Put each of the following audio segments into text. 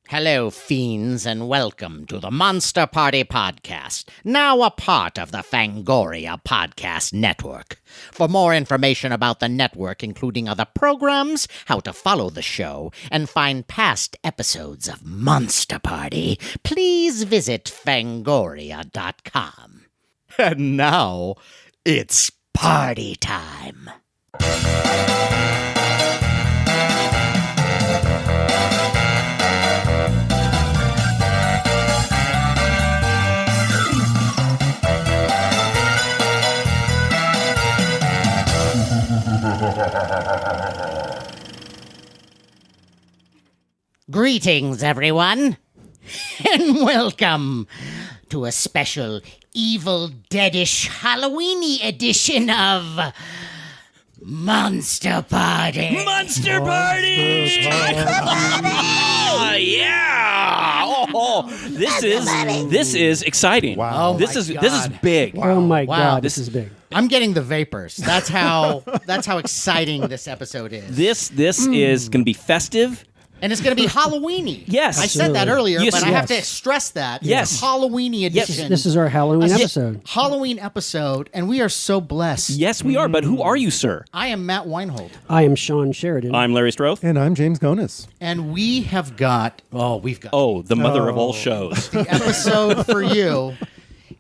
Hello, fiends, and welcome to the Monster Party Podcast, now a part of the Fangoria Podcast Network. For more information about the network, including other programs, how to follow the show, and find past episodes of Monster Party, please visit Fangoria.com. And now, it's party time. Greetings, everyone, and welcome to a special Evil Deadish Halloweeny edition of Monster Party. Monster Party! Yeah! Oh, this is exciting. Wow. This is big. Wow. Oh my Wow. God, this is big. I'm getting the vapors. That's how exciting this episode is. This is going to be festive. And it's going to be Halloweeny. Yes. I said that earlier, Yes, but I have yes. to stress that. Yes. Halloweeny edition. This is our Halloween episode. Halloween episode, and we are so blessed. Yes, we are. But who are you, sir? I am Matt Weinhold, I am Shawn Sheridan. I'm Larry Stroth. And I'm James GONIS. and we have got, The mother of all shows. the episode for you.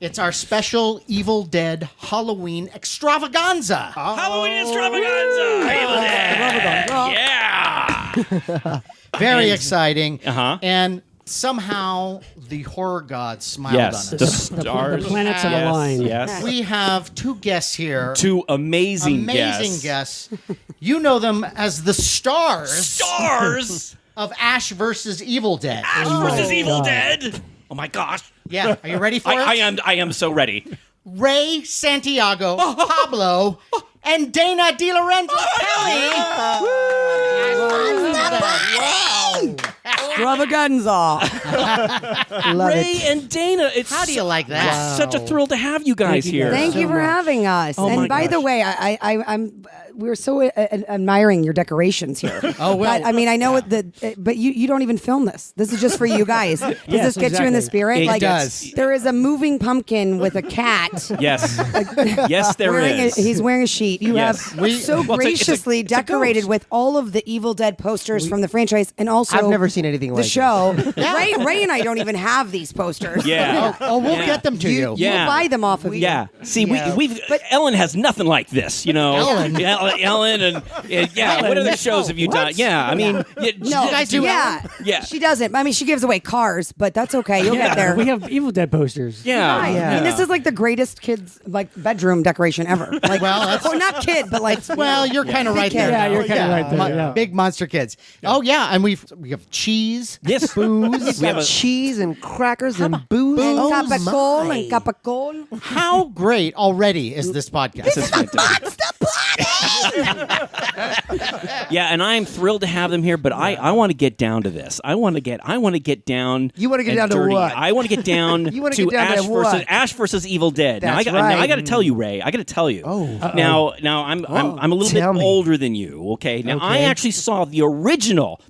It's our special Evil Dead Halloween extravaganza. Halloween extravaganza! Evil Dead! Yeah! Very exciting. Uh-huh. And somehow the horror gods smiled Yes. on The us. stars. the planets have Yes, aligned. Yes. We have two guests here. Two amazing guests. You know them as the stars Stars! of Ash versus Evil Dead. Ash versus Evil Dead! Oh my gosh. Yeah, are you ready for it? I am so ready. Ray, Santiago, Pablo, and Dana DeLORENZO Kelly. Wow. Extravaganza. Love Ray it. and Dana. It's How do you like that? Such a thrill to have you guys Thank you, here. guys. Thank you so for much. having us. Oh my and by the gosh. way, I'm we're so admiring your decorations here. Oh, well. But, I mean, I know but you don't even film this. This is just for you guys. Does Yes, this get you in the exactly. spirit? It does. There is a moving pumpkin with a cat. Yes. Yes, there is. He's wearing a sheet. You Yes. have so Well, graciously it's a decorated ghost. with all of the Evil Dead posters from the franchise, and also I've never seen anything the like show. Ray and I don't even have these posters. Yeah. Oh, we'll Yeah. get them to you. Yeah. We'll buy them off of you. Yeah. See, Yeah. we've Ellen has nothing like this, you know. Ellen? Ellen and yeah. What other shows have you done? Yeah. I mean, No, you guys do yeah, Yeah. She doesn't. I mean, she gives away cars, but that's okay. You'll get there. We have Evil Dead posters. Yeah. Right. I mean, this is like the greatest kids bedroom decoration ever. Like, Well, that's- or not kid, but like. Well, you're kind of right there. Yeah, you're kinda right there, yeah. Big monster kids. Oh yeah, and we have cheese, Yes. booze. We have a cheese and crackers and booze. And Oh capacol my. and capacol. How great already is this podcast? This is fantastic. Yeah, and I'm thrilled to have them here, but I want to get down to this. I want to get down. You wanna get and down to dirty. what? I want to get down You wanna to get down to what? Ash versus Evil Dead. That's now right. I got to tell you, Ray. I got to tell you. Oh. Now I'm a little bit Tell me. older than you. Okay. Now I Okay. actually saw the original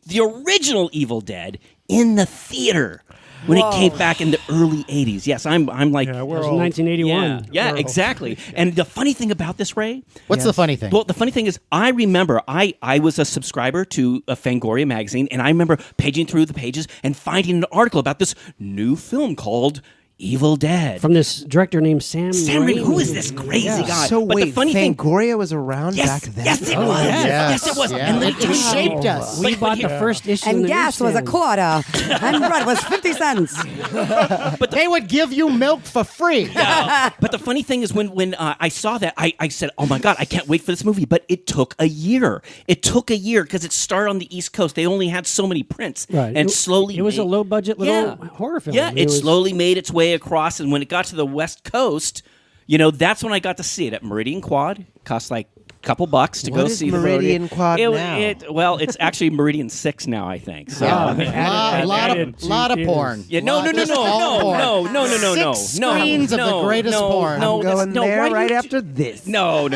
Evil Dead in the theater when it came back in the early '80s. Yes, I'm like. It was 1981. Yeah, exactly. And the funny thing about this, Ray, What's the funny thing? well, the funny thing is, I remember I was a subscriber to a Fangoria magazine, and I remember paging through the pages and finding an article about this new film called Evil Dead. From this director named Sam Raimi. Who is this crazy guy? So but wait, the funny thing, Fangoria was around yes, back then? yes, it was. Yes, it was. Yeah. And It shaped us. We But bought here- the first issue in And the gas was a newsstand. quarter. And bread was 50 cents. They would give you milk for free. But the funny thing is, when I saw that, I said, "Oh my god, I can't wait for this movie!" But it took a year. It took a year because it started on the East Coast. They only had so many prints, Right. and slowly It was a made- low-budget little horror film. Yeah, It it was- slowly made its way across, and when it got to the West Coast, that's when I got to see it at Meridian Quad. Cost like couple bucks to What go is see Meridian the Quad rodeo. now? Well, it's actually Meridian 6 now, I think. So, Yeah. I mean, lot of porn. yeah, no, Just all porn. Six screens of the greatest porn. I'm going there why do right you- after this. No.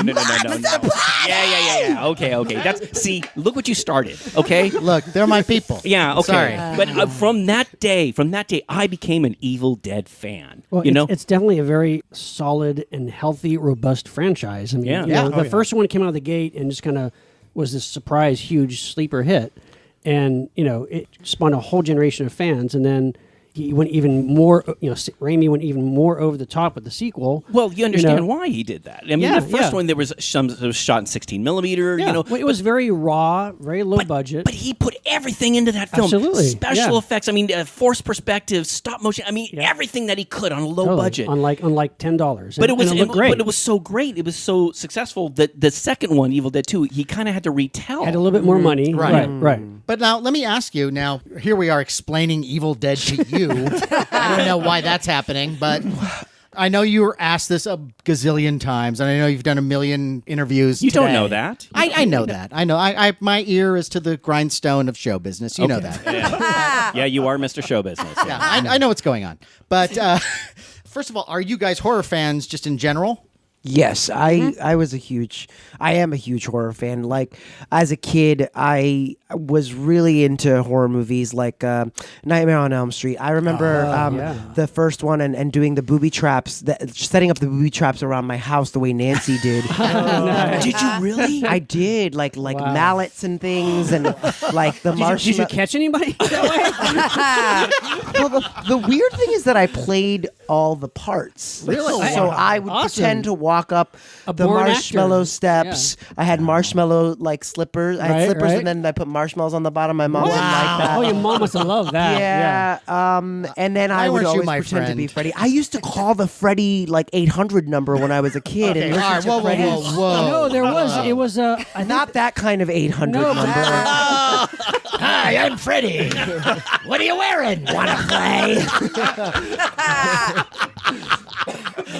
Yeah. Okay. See, look what you started. Okay. Look, they're my people. Yeah. Okay. Sorry. But from that day, I became an Evil Dead fan. Well, it's definitely a very solid and healthy, robust franchise. I mean, Yeah. you know, Yeah. the first one came out of the gate and just kind of was this surprise, huge sleeper hit, and it spawned a whole generation of fans. And then he went even more. Raimi went even more over the top with the sequel. Well, you understand why he did that. I mean, Yeah, the first yeah. one there was shot in 16 millimeter. Yeah. Well, it was very raw, very low budget. But he put everything into that film. Absolutely, Special yeah. effects. I mean, forced perspective, stop motion. I mean, everything that he could on a low Totally. budget. unlike $10. But it was looked great. But it was so great. It was so successful that the second one, Evil Dead 2, he kind of had to retell. had a little bit more money. Right. Right. But now let me ask you. Now here we are explaining Evil Dead to you. I don't know why that's happening, but I know you were asked this a gazillion times, and I know you've done a million interviews. You don't today. know that. I know that. I know. I my ear is to the grindstone of show business. You know that. Yeah, you are Mr. Show Business. Yeah, I know what's going on. But first of all, are you guys horror fans just in general? Yes, I am a huge horror fan. Like as a kid, I was really into horror movies like Nightmare on Elm Street. I remember the first one and doing the booby traps, setting up the booby traps around my house the way Nancy did. Did you really? I did, like mallets and things, and like the marshmallow. Did you catch anybody that way? Well, the weird thing is that I played all the parts. Really? So I would Awesome. pretend to walk up the born marshmallow actor. steps. I had marshmallow like slippers. I had Right, slippers, right. and then I put marshmallows on the bottom. My mom didn't like that. Oh, your mom must have loved that. Yeah. And then I would weren't you always my pretend to be friend? Freddy. I used to call the Freddy like 800 number when I was a kid. Okay, and all right. listen to Whoa. Freddy's- No, there was. It was Not that kind of 800 No, number. Hi, I'm Freddy. What are you wearing? Wanna play?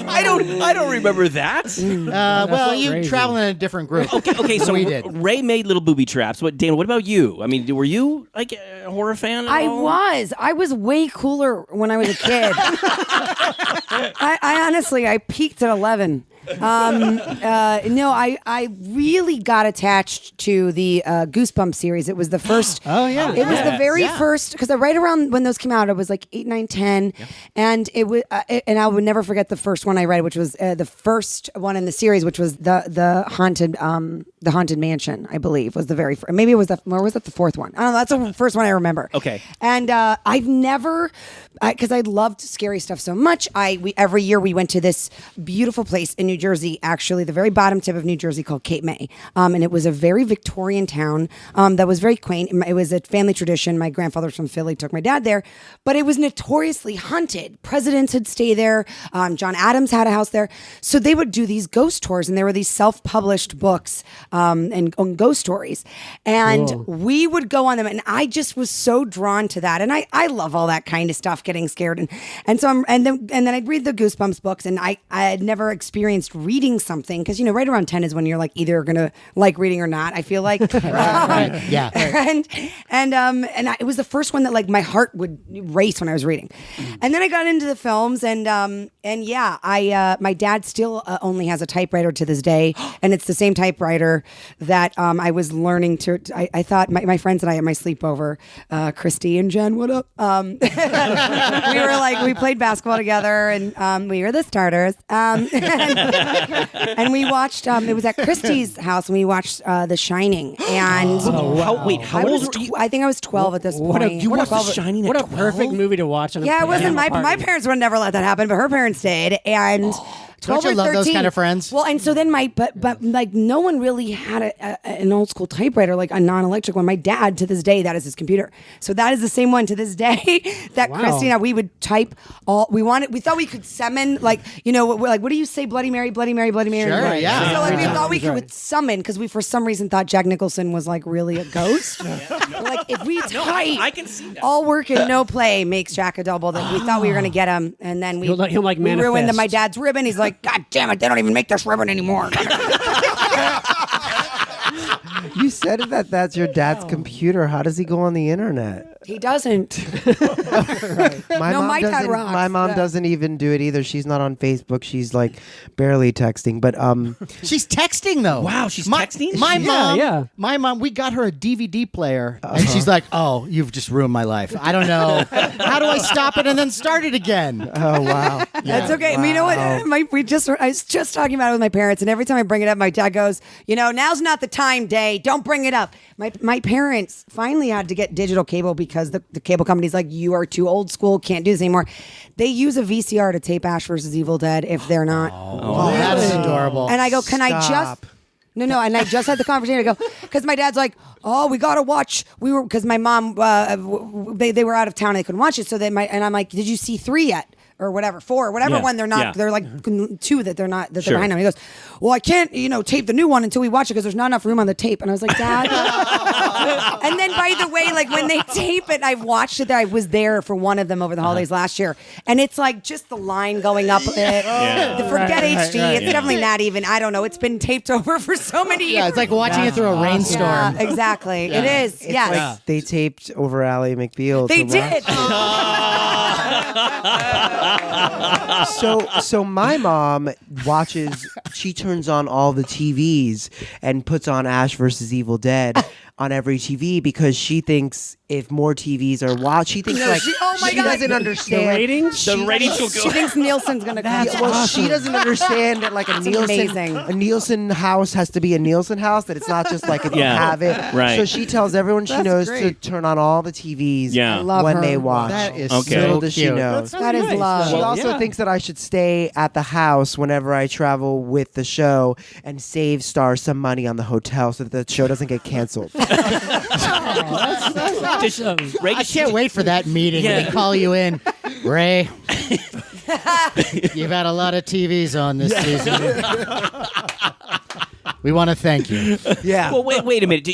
I don't remember that. Well, you crazy. travel in a different group. Okay, so we did. Ray made little booby traps. Dan, what about you? I mean, were you like a horror fan? At all? I was way cooler when I was a kid. I honestly, I peaked at 11. No, I really got attached to the Goosebumps series. It was the first. Oh, yeah. It was the very first, because right around when those came out, I was like 8, 9, 10, and it was, and I would never forget the first one I read, which was the first one in the series, which was the haunted mansion. I believe was the very first. Maybe it was or was it the fourth one? I don't know. That's the first one I remember. Okay. And I've never, because I loved scary stuff so much. Every year we went to this beautiful place in New Jersey, actually the very bottom tip of New Jersey, called Cape May, and it was a very Victorian town that was very quaint. It was a family tradition. My grandfather's from Philly, took my dad there, but it was notoriously haunted. Presidents would stay there. John Adams had a house there, so they would do these ghost tours, and there were these self-published books and ghost stories, and we would go on them, and I just was so drawn to that, and I love all that kind of stuff, getting scared, and so then I'd read the Goosebumps books, and I had never experienced reading something, because right around 10 is when you're like either gonna like reading or not, I feel like. Yeah. It was the first one that like my heart would race when I was reading, and then I got into the films, and my dad still only has a typewriter to this day, and it's the same typewriter that I was learning to. I thought my friends and I at my sleepover, Christy and Jen, what up? We were like, we played basketball together, and we were the starters. And we watched. It was at Christy's house, and we watched The Shining. And How old were you? I think I was 12 at this point. You watched The Shining What at a 12? perfect movie to watch. On a Yeah, it wasn't my pajama party. parents would never let that happen, but her parents did, and. 12 Don't you or love 13. those kind of friends? Well, and so then but like no one really had an old school typewriter, like a non-electric one. My dad, to this day, that is his computer. So that is the same one to this day that Wow. Christy and I, we would type all we wanted. We thought we could summon, like, what do you say, Bloody Mary, Bloody Mary, Bloody Mary? Sure, yeah. So like we Right. thought we Right. could summon, because we for some reason thought Jack Nicholson was like really a ghost. Like if we type, I can see that. all work and no play makes Jack a double. That we thought we were gonna get him, and then He'll like we ruined manifest. my dad's ribbon. He's like, God damn it, they don't even make this ribbon anymore. You said that that's your dad's computer. How does he go on the internet? He doesn't. My No, mom my dad doesn't. rocks. My mom Yeah. doesn't even do it either. She's not on Facebook. She's like barely texting. But She's texting though. Wow, she's texting? My mom. yeah. My mom. We got her a DVD player, and she's like, "Oh, you've just ruined my life. I don't know. How do I stop it and then start it again?" oh wow, That's okay. I mean, you know what? I was just talking about it with my parents, and every time I bring it up, my dad goes, now's not the time, Day. Don't bring it up. My parents finally had to get digital cable because the cable company's like, you are too old school, can't do this anymore. They use a VCR to tape Ash versus Evil Dead if they're not. Oh, that is adorable. And I go, can I just? Stop. No, and I just had the conversation. I go, because my dad's like, oh, we gotta watch. Because my mom, they were out of town, and they couldn't watch it. So and I'm like, did you see 3 yet? Or whatever, 4, whatever Yeah, one they're not, yeah. they're like 2 that they're not, that Sure. they're behind them. He goes, well, I can't, tape the new one until we watch it because there's not enough room on the tape. And I was like, Dad. And then, by the way, like when they tape it, I've watched it there. I was there for one of them over the holidays last year. And it's like just the line going up a bit. The forget HD. It's definitely not even, I don't know. It's been taped over for so many years. Yeah, it's like watching it through a rainstorm. Yeah, exactly. It is. It's Yes. like they taped over Ally McBeal. They to watch. did. So my mom watches. She turns on all the TVs and puts on Ash versus Evil Dead on every TV because she thinks if more TVs are watched, she thinks oh my she God. doesn't understand The ratings? The ratings will She go. thinks Nielsen's going to come. Well, she doesn't understand that like a amazing. Nielsen house has to be a Nielsen house. That it's not just like if you Yeah. have it. Right. So she tells everyone she knows to great. turn on all the TVs Yeah. I love when her. they watch. That is Okay. so Little does she cute. know. That is love. She also yeah. thinks that I should stay at the house whenever I travel with the show and save STARZ some money on the hotel so that the show doesn't get canceled. Ray, I can't wait for that meeting when Yeah. they call you in. Ray, you've had a lot of TVs on this season. We want to thank you. Yeah. Well, wait a minute.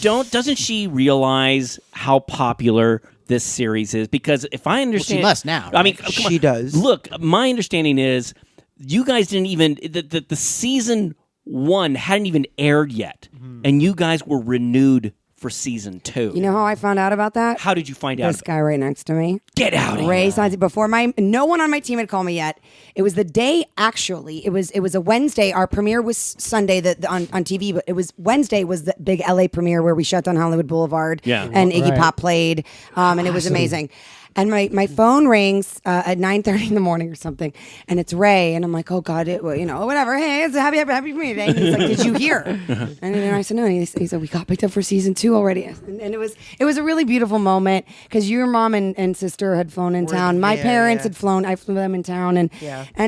Doesn't she realize how popular this series is? Because if I understand, she must now, I mean, right? come on. She does. Look, my understanding is you guys didn't even the season 1 hadn't even aired yet, and you guys were renewed for season 2. You know how I found out about that? How did you find out? This guy right next to me. Get out of Ray here. Santi. Before no one on my team had called me yet. It was the day. Actually, it was a Wednesday. Our premiere was Sunday on TV, but it was Wednesday was the big LA premiere where we shut down Hollywood Boulevard. Yeah. And Iggy Right. Pop played, and it was amazing. And my phone rings at 9:30 in the morning or something, and it's Ray, and I'm like, oh God, whatever. Hey, it's a happy premiere day. And he's like, did you hear? And then I said no. And he said we got picked up for season 2 already, and it was a really beautiful moment because your mom and sister had flown in town. My parents had flown. I flew them in town, and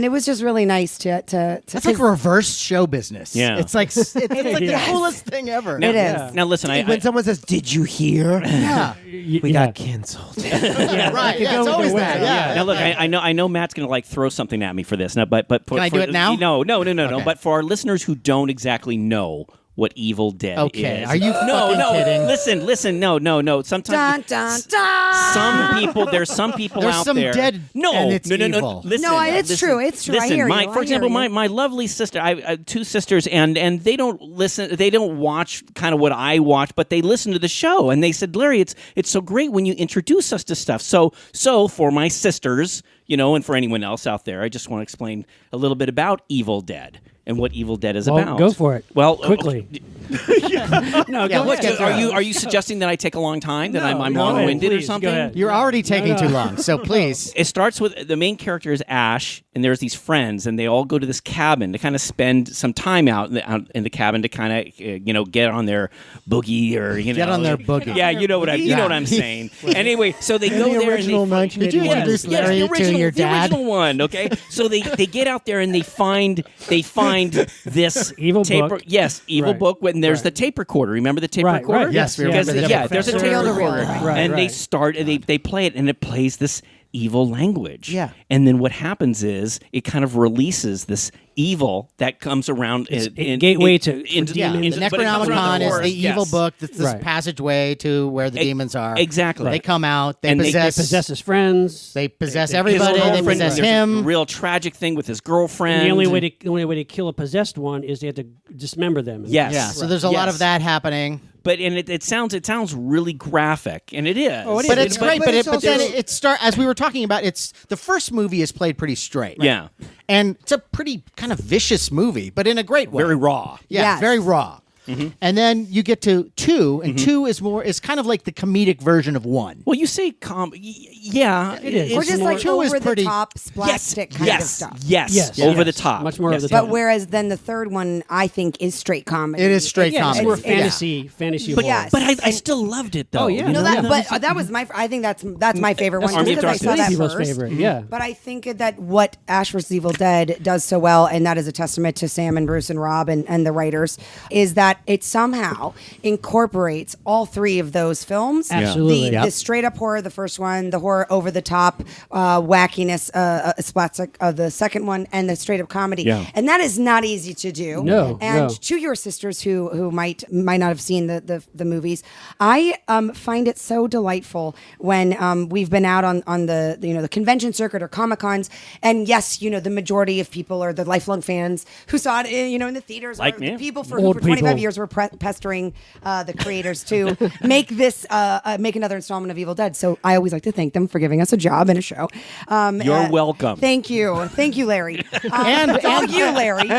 it was just really nice to. It's like reverse show business. Yeah. It's like the Yes. coolest thing ever. It is. Now listen, when someone says, "Did you hear?" Yeah. We got canceled. Right. Yeah, it's always that. Yeah. Now look, I know Matt's gonna like throw something at me for this. Now, but Can I do it now? No. Okay. But for our listeners who don't exactly know what Evil Dead Okay, is, are you fucking kidding? Listen, no. Sometimes Dun, dun, dun. there's some people There's out some there. dead no, and it's no. evil. Listen, No, it's listen, true. It's true. I Listen, hear you. for I example, hear you. my lovely sister, I 2 sisters, and they don't listen. They don't watch kind of what I watch, but they listen to the show, and they said, Larry, it's so great when you introduce us to stuff. So for my sisters, and for anyone else out there, I just want to explain a little bit about Evil Dead and what Evil Dead is Well, about. go for it. Well, Quickly. No, go let's ahead. get Are you suggesting that I take a long time? That I'm no, long-winded or please, go something? ahead. You're already taking too long, so please. It starts with the main character is Ash, and there's these friends, and they all go to this cabin to kind of spend some time out in the cabin to kind of get on their boogie or Get on their boogie. Yeah, you know what I'm saying. Anyway, so they go there and they Did you introduce Larry the original, to your dad? The original one, okay? So they get out there and they find this Evil tape. book. Yes, evil Right. book. And there's the tape recorder. Remember the tape Right, recorder? right, Yes, we Because remember the yeah, tape there's a tape recorder. recorder, Right, and they right. start and they play it, and it plays evil language. Yeah. And then what happens is it kind of releases this evil that comes around gateway to into demons. The but it comes around Necronomicon is forest. the evil Yes. book that's this Right. passageway to where the demons are. Exactly. They come out. They And they possess. They possess his friends. They possess His everybody. They girlfriend, possess there's him. a real tragic thing with his girlfriend. And the only way to kill a possessed one is they have to dismember them. Yes. Yeah. So there's a lot Yes. of that happening. But it sounds really graphic, and it is. Oh, it But is. it's great. but But it's then also- it start as we were talking about. It's the first movie is played pretty straight. Yeah. And it's a pretty kind of vicious movie, but in a great way. Very raw. Yeah, Yes. very raw. And then you get to 2, and 2 is kind of like the comedic version of 1. Well, you say yeah, It is. Or It's just more- like Two is over the pretty- top slapstick kind of stuff. Yes, Yes. over the Yes. top. Much more over the Yes. top. But whereas then the third one, I think, is straight comedy. It is straight Yeah, it's comedy. more It's- fantasy But, horror. yes. but I still loved it though. Oh, yeah. You No, know? that was my. I think that's my favorite one. Army just of because I Darkness. saw that People's first. favorite. Yeah. But I think that what Ash vs. Evil Dead does so well, and that is a testament to Sam and Bruce and Rob and the writers, is that it somehow incorporates all three of those films. Absolutely. The straight up horror, the first one, the horror over the top wackiness, splatstick of the second one, and the straight up comedy. Yeah. And that is not easy to do. No, And no. to your sisters who might not have seen the movies, I find it so delightful when we've been out on the convention circuit or Comic Cons, and yes, the majority of people are the lifelong fans who saw it in the theaters, Like or me. the people who Old for 25 people. years were pestering the creators to make this make another installment of Evil Dead. So I always like to thank them for giving us a job and a show. You're welcome. Thank you, Larry. And thank you, Larry.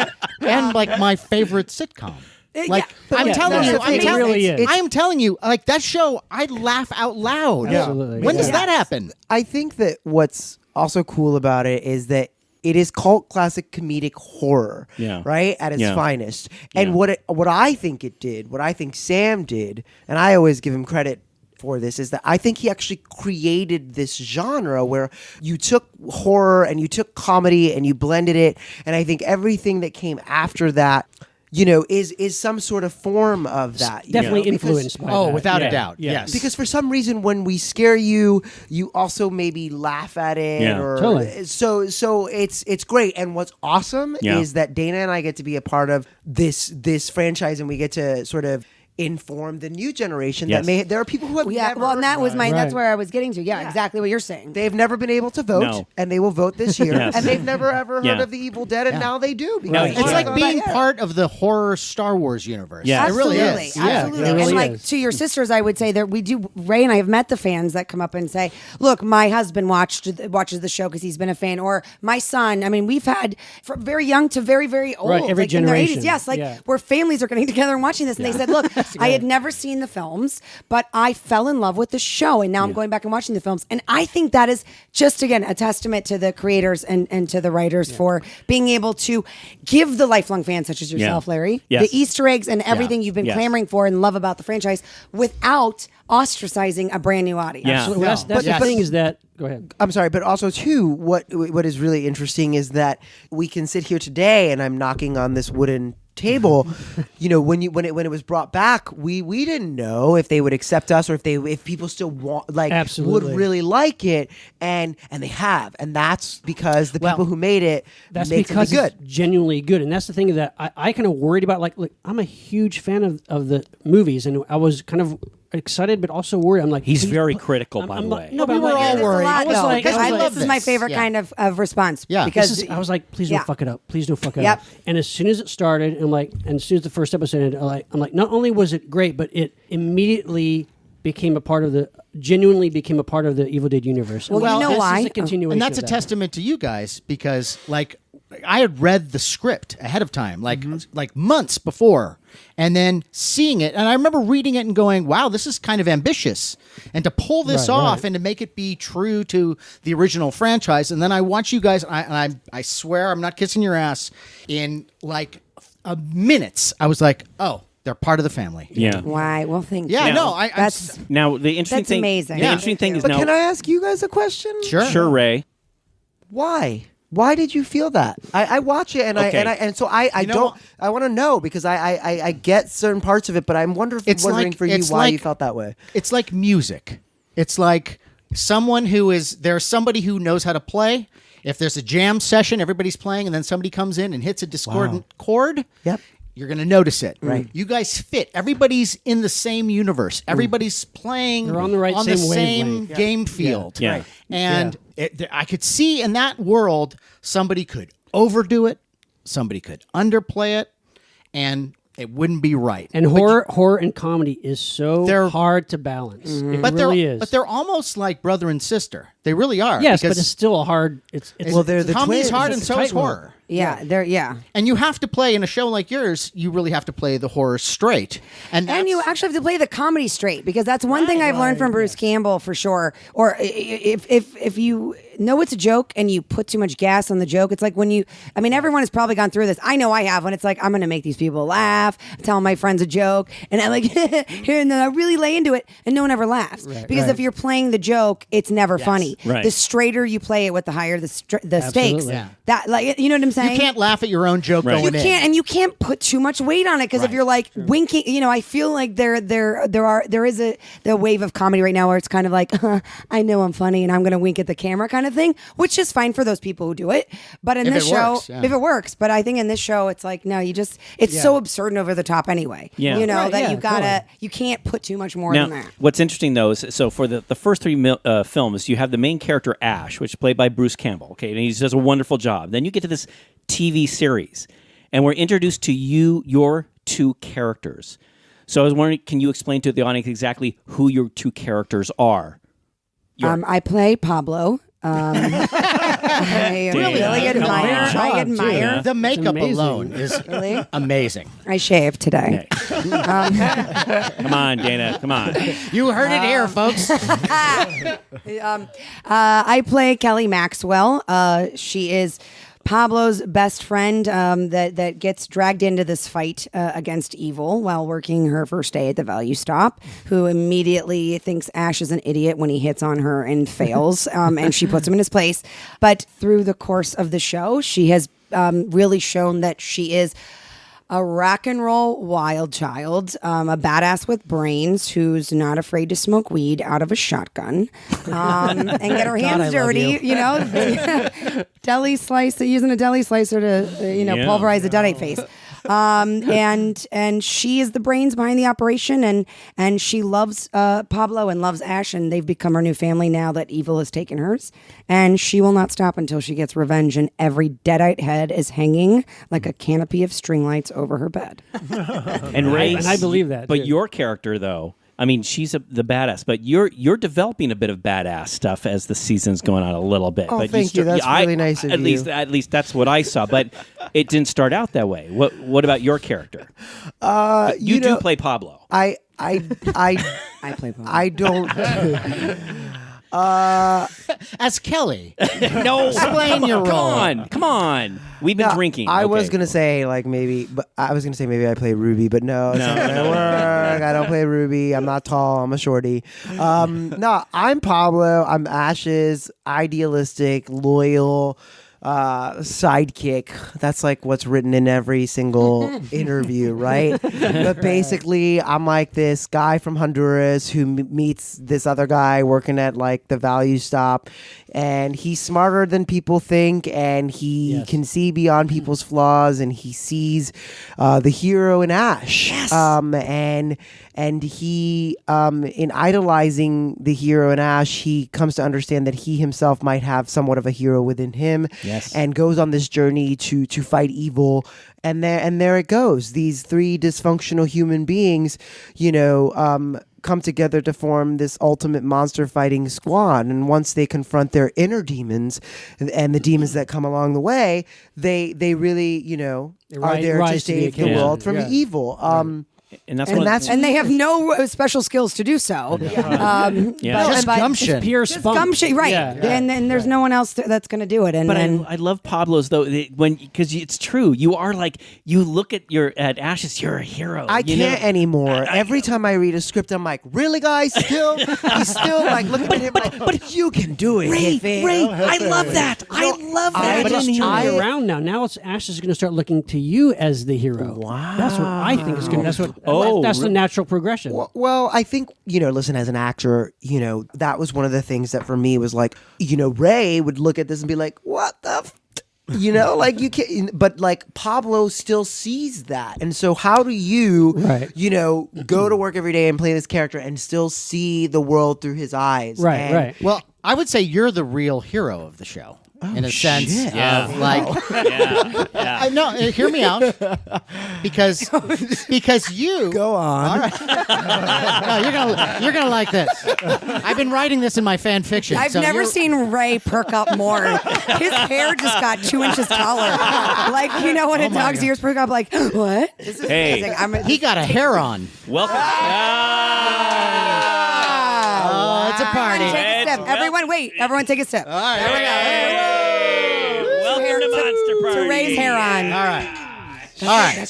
And like my favorite sitcom. Like yeah. I'm Yeah, telling that's you, the thing, it really is. I am telling you, like that show, I laugh out loud. Absolutely. When does Yeah. that happen? I think that what's also cool about it is that it is cult classic comedic horror, Yeah. right, at its Yeah. finest. And Yeah. what I think it did, what I think Sam did, and I always give him credit for this, is that I think he actually created this genre where you took horror and you took comedy and you blended it, and I think everything that came after that, is some sort of form of that. Definitely because- influenced by Oh, that. without a Yeah. doubt. Yeah. Yes. Because for some reason, when we scare you, you also maybe laugh at it. Yeah. Or, Totally. So it's great. And what's awesome Yeah. is that Dana and I get to be a part of this franchise, and we get to sort of inform the new generation Yes. that there are people who have Yeah, never, well, and that was Right. that's where I was getting to. Yeah, exactly what you're saying. they've never been able to vote, No. and they will vote this year. Yes. And they've never ever heard Yeah. of the Evil Dead, and now they do. Now because It's Yeah. like being Yeah. part of the horror Star Wars universe. Yeah. It really Absolutely, is. absolutely. it really and like is. to your sisters, I would say that we do. Ray and I have met the fans that come up and say, "Look, my husband watches the show because he's been a fan," or my son. I mean, we've had from very young to very very old, Right, every like in their generation. 80s. Yes, like Yeah. where families are getting together and watching this, and they said, "Look, I had never seen the films, but I fell in love with the show, and now I'm going back and watching the films." And I think that is just again a testament to the creators and to the writers for being able to give the lifelong fans such as yourself, Larry, Yes. the Easter eggs and everything you've been Yes. clamoring for and love about the franchise without ostracizing a brand new audience. Yeah. Absolutely. Well, that's Yes. the thing is that. Go ahead. I'm sorry, but also too, what is really interesting is that we can sit here today, and I'm knocking on this wooden table. when it was brought back, we didn't know if they would accept us, or if people still would Absolutely. really like it, and they have, and that's because the Well, people who made it That's make because it good. it's genuinely good, and that's the thing that I kind of worried about. Like, look, I'm a huge fan of the movies, and I was kind of excited, but also worried. I'm like, He's please very put- critical, I'm- by I'm the like- way. No, but we I'm were like, all There's a worried. lot, I was though, like, because I love this is my this. favorite Yeah. kind of response. Yeah. because I was like, please Yeah. don't fuck it up. Please don't fuck it Yep. up. And as soon as it started, and as soon as the first episode ended, I'm like, not only was it great, but it immediately genuinely became a part of the Evil Dead universe. Well, you know this why? is a continuation And that's a of that. testament to you guys because, like, I had read the script ahead of time, like months before, and then seeing it. And I remember reading it and going, wow, this is kind of ambitious. And to pull this Right, off right. and to make it be true to the original franchise. And then I watch you guys, I swear I'm not kissing your ass, in like minutes, I was like, oh, they're part of the family. Yeah. why? Well, thank Yeah, you. no, I'm that's Now the interesting That's thing. amazing. The Yeah. interesting thing is But now. can I ask you guys a question? Sure. Sure, Ray. Why? Why did you feel that? I watch it, and Okay. I know don't. what? I want to know because I get certain parts of it, but I'm wondering It's for you like- why you felt that way. It's like music. It's like there's somebody who knows how to play. If there's a jam session, everybody's playing, and then somebody comes in and hits a discordant chord. Yep. You're going to notice it. Right. You guys fit. Everybody's in the same universe. Everybody's playing They're on the right the same same wavelength. game field. Yeah. Right. And I could see in that world, somebody could overdo it, somebody could underplay it, and it wouldn't be right. And horror and comedy is so They're- hard to balance. It but really is. But they're almost like brother and sister. They really are. yes, but because it's still a hard. It's Well, they're the comedy's twins. hard, and It's a so is tightrope. horror. Yeah. And you have to play in a show like yours. You really have to play the horror straight, and You actually have to play the comedy straight, because that's one thing I've learned from Bruce Campbell for sure. Or if you know it's a joke and you put too much gas on the joke, it's like everyone has probably gone through this. I know I have, when it's like, I'm going to make these people laugh, I'm telling my friends a joke, and I and then I really lay into it, and no one ever laughs. Because if you're playing the joke, it's never funny. Right. The straighter you play it with, the higher the stakes. Absolutely. Yeah. That, like, you know what I'm saying? you can't laugh at your own joke Right. going You in. can't, and you can't put too much weight on it, because if you're like winking, I feel like there is the wave of comedy right now where it's kind of like, I know I'm funny and I'm going to wink at the camera kind of thing, which is fine for those people who do it. But in If this it show, works, yeah. if it works, but I think in this show, it's like, no, it's so absurd and over the top anyway. Yeah. Right, that yeah, you gotta, totally. you can't put too much more Now, than that. what's interesting though is, so for the first three films, you have the main character Ash, which is played by Bruce Campbell. Okay, and he does a wonderful job. Then you get to this TV series, and we're introduced to your two characters. So I was wondering, can you explain to the audience exactly who your two characters are? I play Pablo. I really admire. job, I admire. The makeup amazing. alone is Really? amazing. I shaved today. Come on, Dana, come on. You heard it here, folks. I play Kelly Maxwell. She is Pablo's best friend that gets dragged into this fight against evil while working her first day at the value stop, who immediately thinks Ash is an idiot when he hits on her and fails, and she puts him in his place. But through the course of the show, she has really shown that she is a rock and roll wild child, a badass with brains who's not afraid to smoke weed out of a shotgun, and get her hands I love dirty. Deli slice, using a deli slicer to pulverize a Deadite face. And she is the brains behind the operation, and she loves Pablo and loves Ash, and they've become her new family now that evil has taken hers. And she will not stop until she gets revenge, and every Deadite head is hanging like a canopy of string lights over her bed. And Ray, and I believe that, But too. your character, though, I mean, she's the badass, but you're developing a bit of badass stuff as the season's going on a little bit. Oh, but thank you. That's really nice of at you. At least that's what I saw. But it didn't start out that way. What about your character? You do play Pablo. I I play Pablo. I don't. As Kelly. No, Explain your role. Come on. We've been drinking. I was Okay. gonna say maybe I play Ruby, but no, it's not gonna work. I don't play Ruby. I'm not tall. I'm a shorty. No, I'm Pablo. I'm Ash's idealistic, loyal sidekick. That's like what's written in every single interview, right? But basically, I'm like this guy from Honduras who meets this other guy working at like the value stop, and he's smarter than people think, and he can see beyond people's flaws, and he sees the hero in Ash. Yes. And he, in idolizing the hero in Ash, he comes to understand that he himself might have somewhat of a hero within him. Yes. And goes on this journey to fight evil. And there it goes. These three dysfunctional human beings, come together to form this ultimate monster fighting squad. And once they confront their inner demons and the demons that come along the way, they really, are there to rise to the save the occasion. world from Yeah. evil. And that's And what that's- and they have no special skills to do so. Yeah. Just gumption. Pure Just spunk. gumption, right? Yeah. And there's no one else that's going to do it. And But then I love Pablo's though, because it's true. You are like, you look at Ash's, you're a hero. I can't anymore. Every time I read a script, I'm like, really, guys? He's still like looking at him like, but you can do it. Ray, Hiffy." I love that. I love that. But it's turning I- around now. Now it's Ash is going to start looking to you as the hero. Wow. That's what I think is going to. That's the natural progression. Well, I think, listen, as an actor, that was one of the things that for me was like, Ray would look at this and be like, what the like you can't, but like Pablo still sees that. And so how do you, go to work every day and play this character and still see the world through his eyes? Right. Well, I would say you're the real hero of the show. In a sense of like, no, hear me out, because you Go on. All right. No, you're gonna like this. I've been writing this in my fan fiction. I've never seen Ray perk up more. His hair just got 2 inches taller. Like, when a dog's ears perk up, like, what? Hey. He got a hair on. Welcome. Oh, it's a party. Take a sip. Everyone, wait. Everyone, take a sip. All right. There we go. Welcome to Monster Party. To Ray's hair on. All right.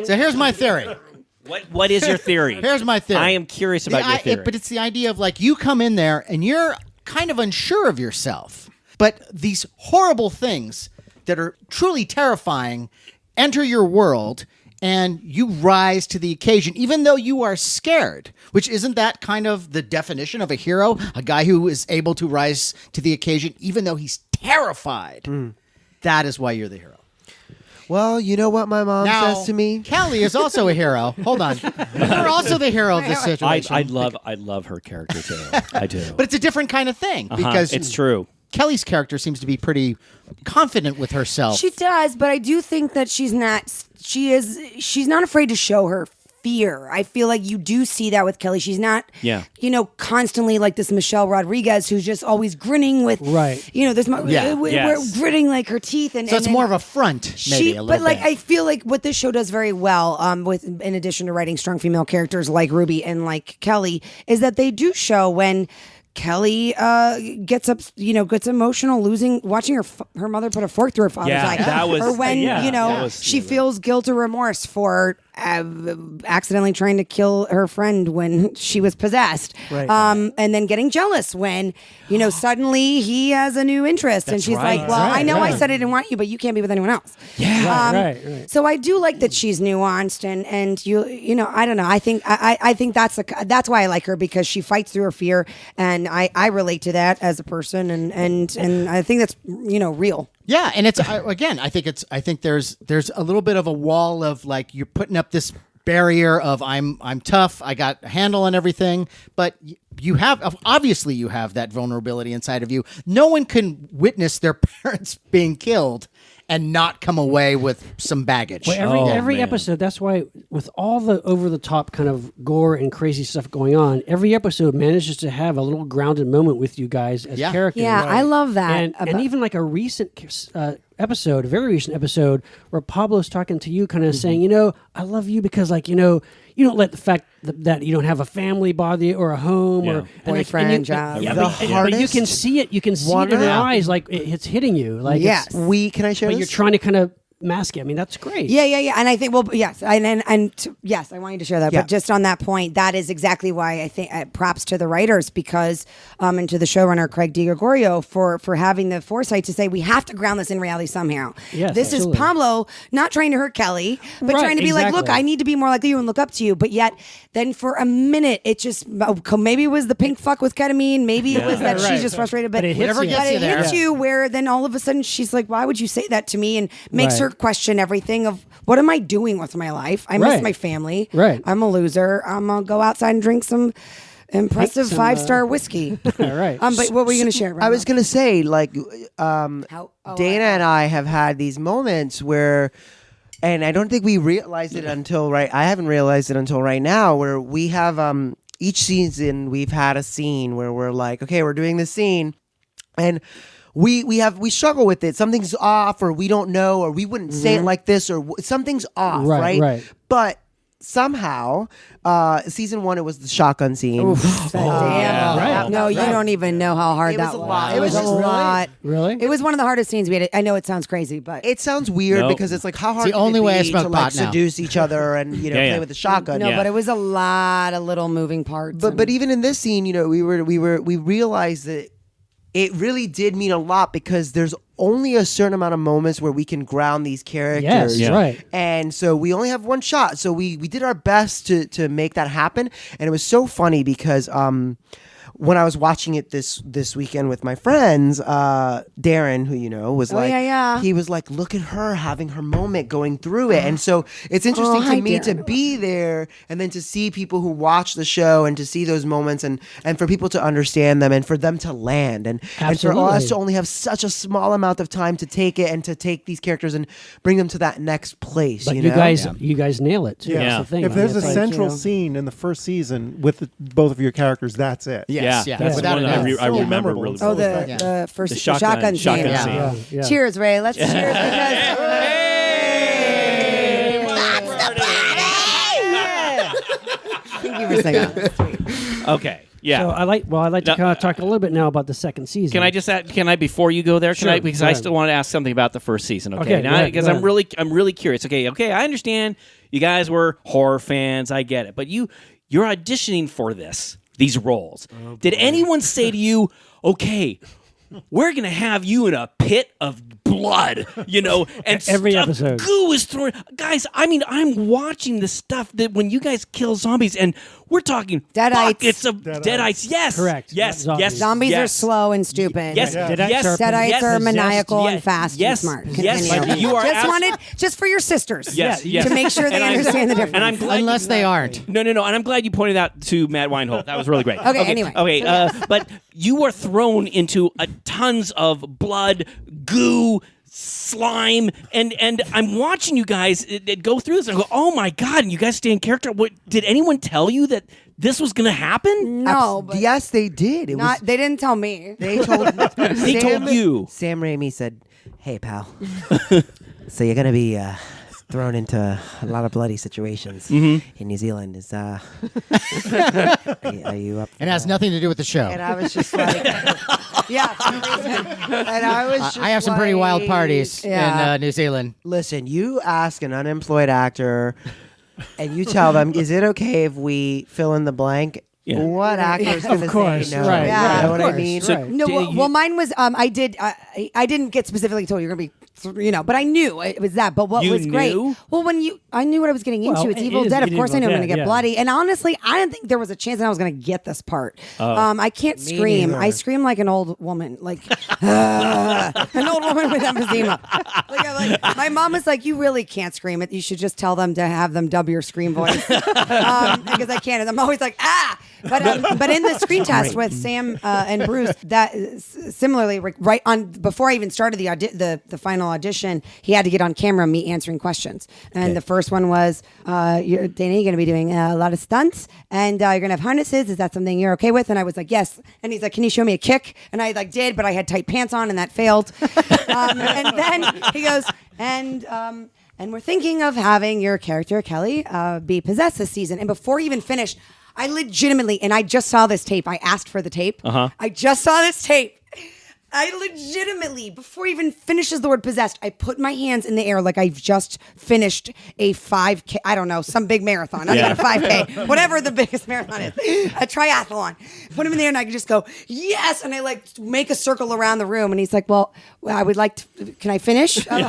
So here's my theory. What is your theory? Here's my theory. I am curious about your theory. But it's the idea of like you come in there and you're kind of unsure of yourself, but these horrible things that are truly terrifying enter your world and you rise to the occasion, even though you are scared, which isn't that kind of the definition of a hero? A guy who is able to rise to the occasion, even though he's terrified. That is why you're the hero. Well, you know what my mom Now, says to me? Kelly is also a hero. Hold on. You're also the hero of this situation. I love her character too. I do. But it's a different kind of thing because it's true. Kelly's character seems to be pretty confident with herself. She does, but I do think that she's not afraid to show her fear. I feel like you do see that with Kelly. She's not, constantly like this Michelle Rodriguez who's just always grinning with, Right. we're gritting like her teeth. And so it's more of a front, maybe a little But like, bit. I feel like what this show does very well, in addition to writing strong female characters like Ruby and like Kelly, is that they do show when Kelly gets emotional, watching her mother put a fork through her father's eye, that was, or when she feels guilt or remorse for accidentally trying to kill her friend when she was possessed, and then getting jealous when suddenly he has a new interest, and she's like, "Well, I know I said I didn't want you, but you can't be with anyone else." Right. So I do like that she's nuanced, and I don't know. I think that's why I like her, because she fights through her fear, and I relate to that as a person, and I think that's real. Yeah, and it's I think there's a little bit of a wall of like you're putting up this barrier of I'm tough, I got a handle on everything, but you have that vulnerability inside of you. No one can witness their parents being killed and not come away with some baggage. Well, every episode, that's why with all the over-the-top kind of gore and crazy stuff going on, every episode manages to have a little grounded moment with you guys as characters. Yeah, I love that. And even like a recent episode, a very recent episode, where Pablo's talking to you, kind of saying, I love you because you don't let the fact that you don't have a family bother you, or a home, or boyfriend, job. But you can see it. You can see it in their eyes, like it's hitting you. Like yes, can I share but this? you're trying to kind of mask it. I mean, that's great. Yeah. And I think, yes, yes, I want you to share that. Yeah. But just on that point, that is exactly why I think props to the writers, because and to the showrunner Craig DiGregorio for having the foresight to say we have to ground this in reality somehow. Yes, this absolutely. is Pablo not trying to hurt Kelly, but trying to be like, look, I need to be more like you and look up to you. But yet, then for a minute, it just maybe it was the pink fuck with ketamine, maybe it was that she's just frustrated, but it hits you. Gets you there. hits you where then all of a sudden she's like, why would you say that to me? And makes her question everything of what am I doing with my life? I miss my family. Right. I'm a loser. I'm gonna go outside and drink some impressive 5-star whiskey. All right. But what were you gonna share? I was gonna say, like, Dana and I have had these moments where, and I don't think we realized it until I haven't realized it until right now, where we have each season we've had a scene where we're like, okay, we're doing this scene, and we struggle with it. Something's off, or we don't know, or we wouldn't say it like this, or something's off, right? But somehow, season 1, it was the shotgun scene. No, you don't even know how hard that was. It was a just lot. Really? It was one of the hardest scenes we had. I know it sounds crazy, but It sounds weird because it's like how hard the only can it way I be smoke to like pot now. seduce each other and play with the shotgun. no, but it was a lot of little moving parts. But even in this scene, we realized that it really did mean a lot, because there's only a certain amount of moments where we can ground these characters. Yes, right. And so we only have one shot. So we did our best to make that happen. And it was so funny because when I was watching it this weekend with my friends, Darren, who you know, was he was like, look at her having her moment going through it. And so it's interesting to me to be there and then to see people who watch the show and to see those moments and for people to understand them and for them to land and for us to only have such a small amount of time to take it and to take these characters and bring them to that next place. But you know? you guys nail it too. Yeah. That's the thing. If there's a It's central scene in the first season with both of your characters, that's it. Yes, Yeah, yeah. that's Without one a that doubt. I remember memorable. really Oh, well. the first The shotgun scene. scene. Yeah. Cheers, Ray. Let's cheers because. Thank you for saying that. Okay. Yeah. So I'd like to kind of talk a little bit now about the second season. Can I just add, before you go there, Sure, because go I ahead. still want to ask something about the first season, okay? Okay, go ahead, Because go I'm really curious. Okay, I understand you guys were horror fans, I get it. But you're auditioning for these roles. Did anyone say to you, okay, we're going to have you in a pit of blood, and Every stuff, episode. goo is thrown. Guys, I mean, I'm watching the stuff that when you guys kill zombies, and we're talking Deadites. fuck, it's a Deadites. Yes. Correct. Yes. Not Yes. zombies. Zombies yes. are slow and stupid. Yes. Yeah. Yes. Deadites yes. are yes. maniacal yes. and fast yes. and smart. Yes. Continue. You are just for your sisters. Yes, yes. To make sure they And I'm- understand the difference. And I'm glad Unless they aren't. No, and I'm glad you pointed out to Matt Weinhold. That was really great. Okay, anyway. Okay, but you are thrown into tons of blood, goo, slime, and I'm watching you guys go through this and I go, oh my God, and you guys stay in character. What, did anyone tell you that this was going to happen? No, but Yes, they did. they didn't tell me. They told They told you. Sam Raimi said, "Hey, pal. So you're gonna be thrown into a lot of bloody situations in New Zealand. Is are you up? It has nothing to do with the show. And I was just like, Yeah. and I was just I have some pretty wild parties Yeah. in New Zealand. Listen, you ask an unemployed actor, and you tell them, "Is it okay if we fill in the blank?" Yeah. What actor's gonna course, say no? right, Yeah, You know of what I course, mean? right. No, well, mine was I didn't get specifically told you're gonna be but I knew it was that. But what You was great? knew? Well, I knew what I was getting into. Well, It's it Evil is Dead. Of Evil course, I knew I'm Dead, gonna get yeah. bloody. And honestly, I didn't think there was a chance that I was gonna get this part. I can't Me scream. neither. I scream like an old woman, like an old woman with emphysema. My mom was like, "You really can't scream it. You should just tell them to have them dub your scream voice." Because I can't. And I'm always like, ah. But in the screen test with Sam and Bruce, that similarly right on before I even started the final audition, he had to get on camera me answering questions. And the first one was, Dana, you're going to be doing a lot of stunts, and you're going to have harnesses. Is that something you're okay with? And I was like, yes. And he's like, can you show me a kick? And I did, but I had tight pants on, and that failed. And then he goes, and we're thinking of having your character Kelly be possessed this season. And before he even finished, I legitimately, and I just saw this tape. I asked for the tape. I just saw this tape. I legitimately, before he even finishes the word possessed, I put my hands in the air like I've just finished a 5K, I don't know, some big marathon. Not even a 5K, whatever the biggest marathon is, a triathlon. Put him in there and I can just go, yes. And I make a circle around the room. And he's like, well, I would like to, can I finish? You're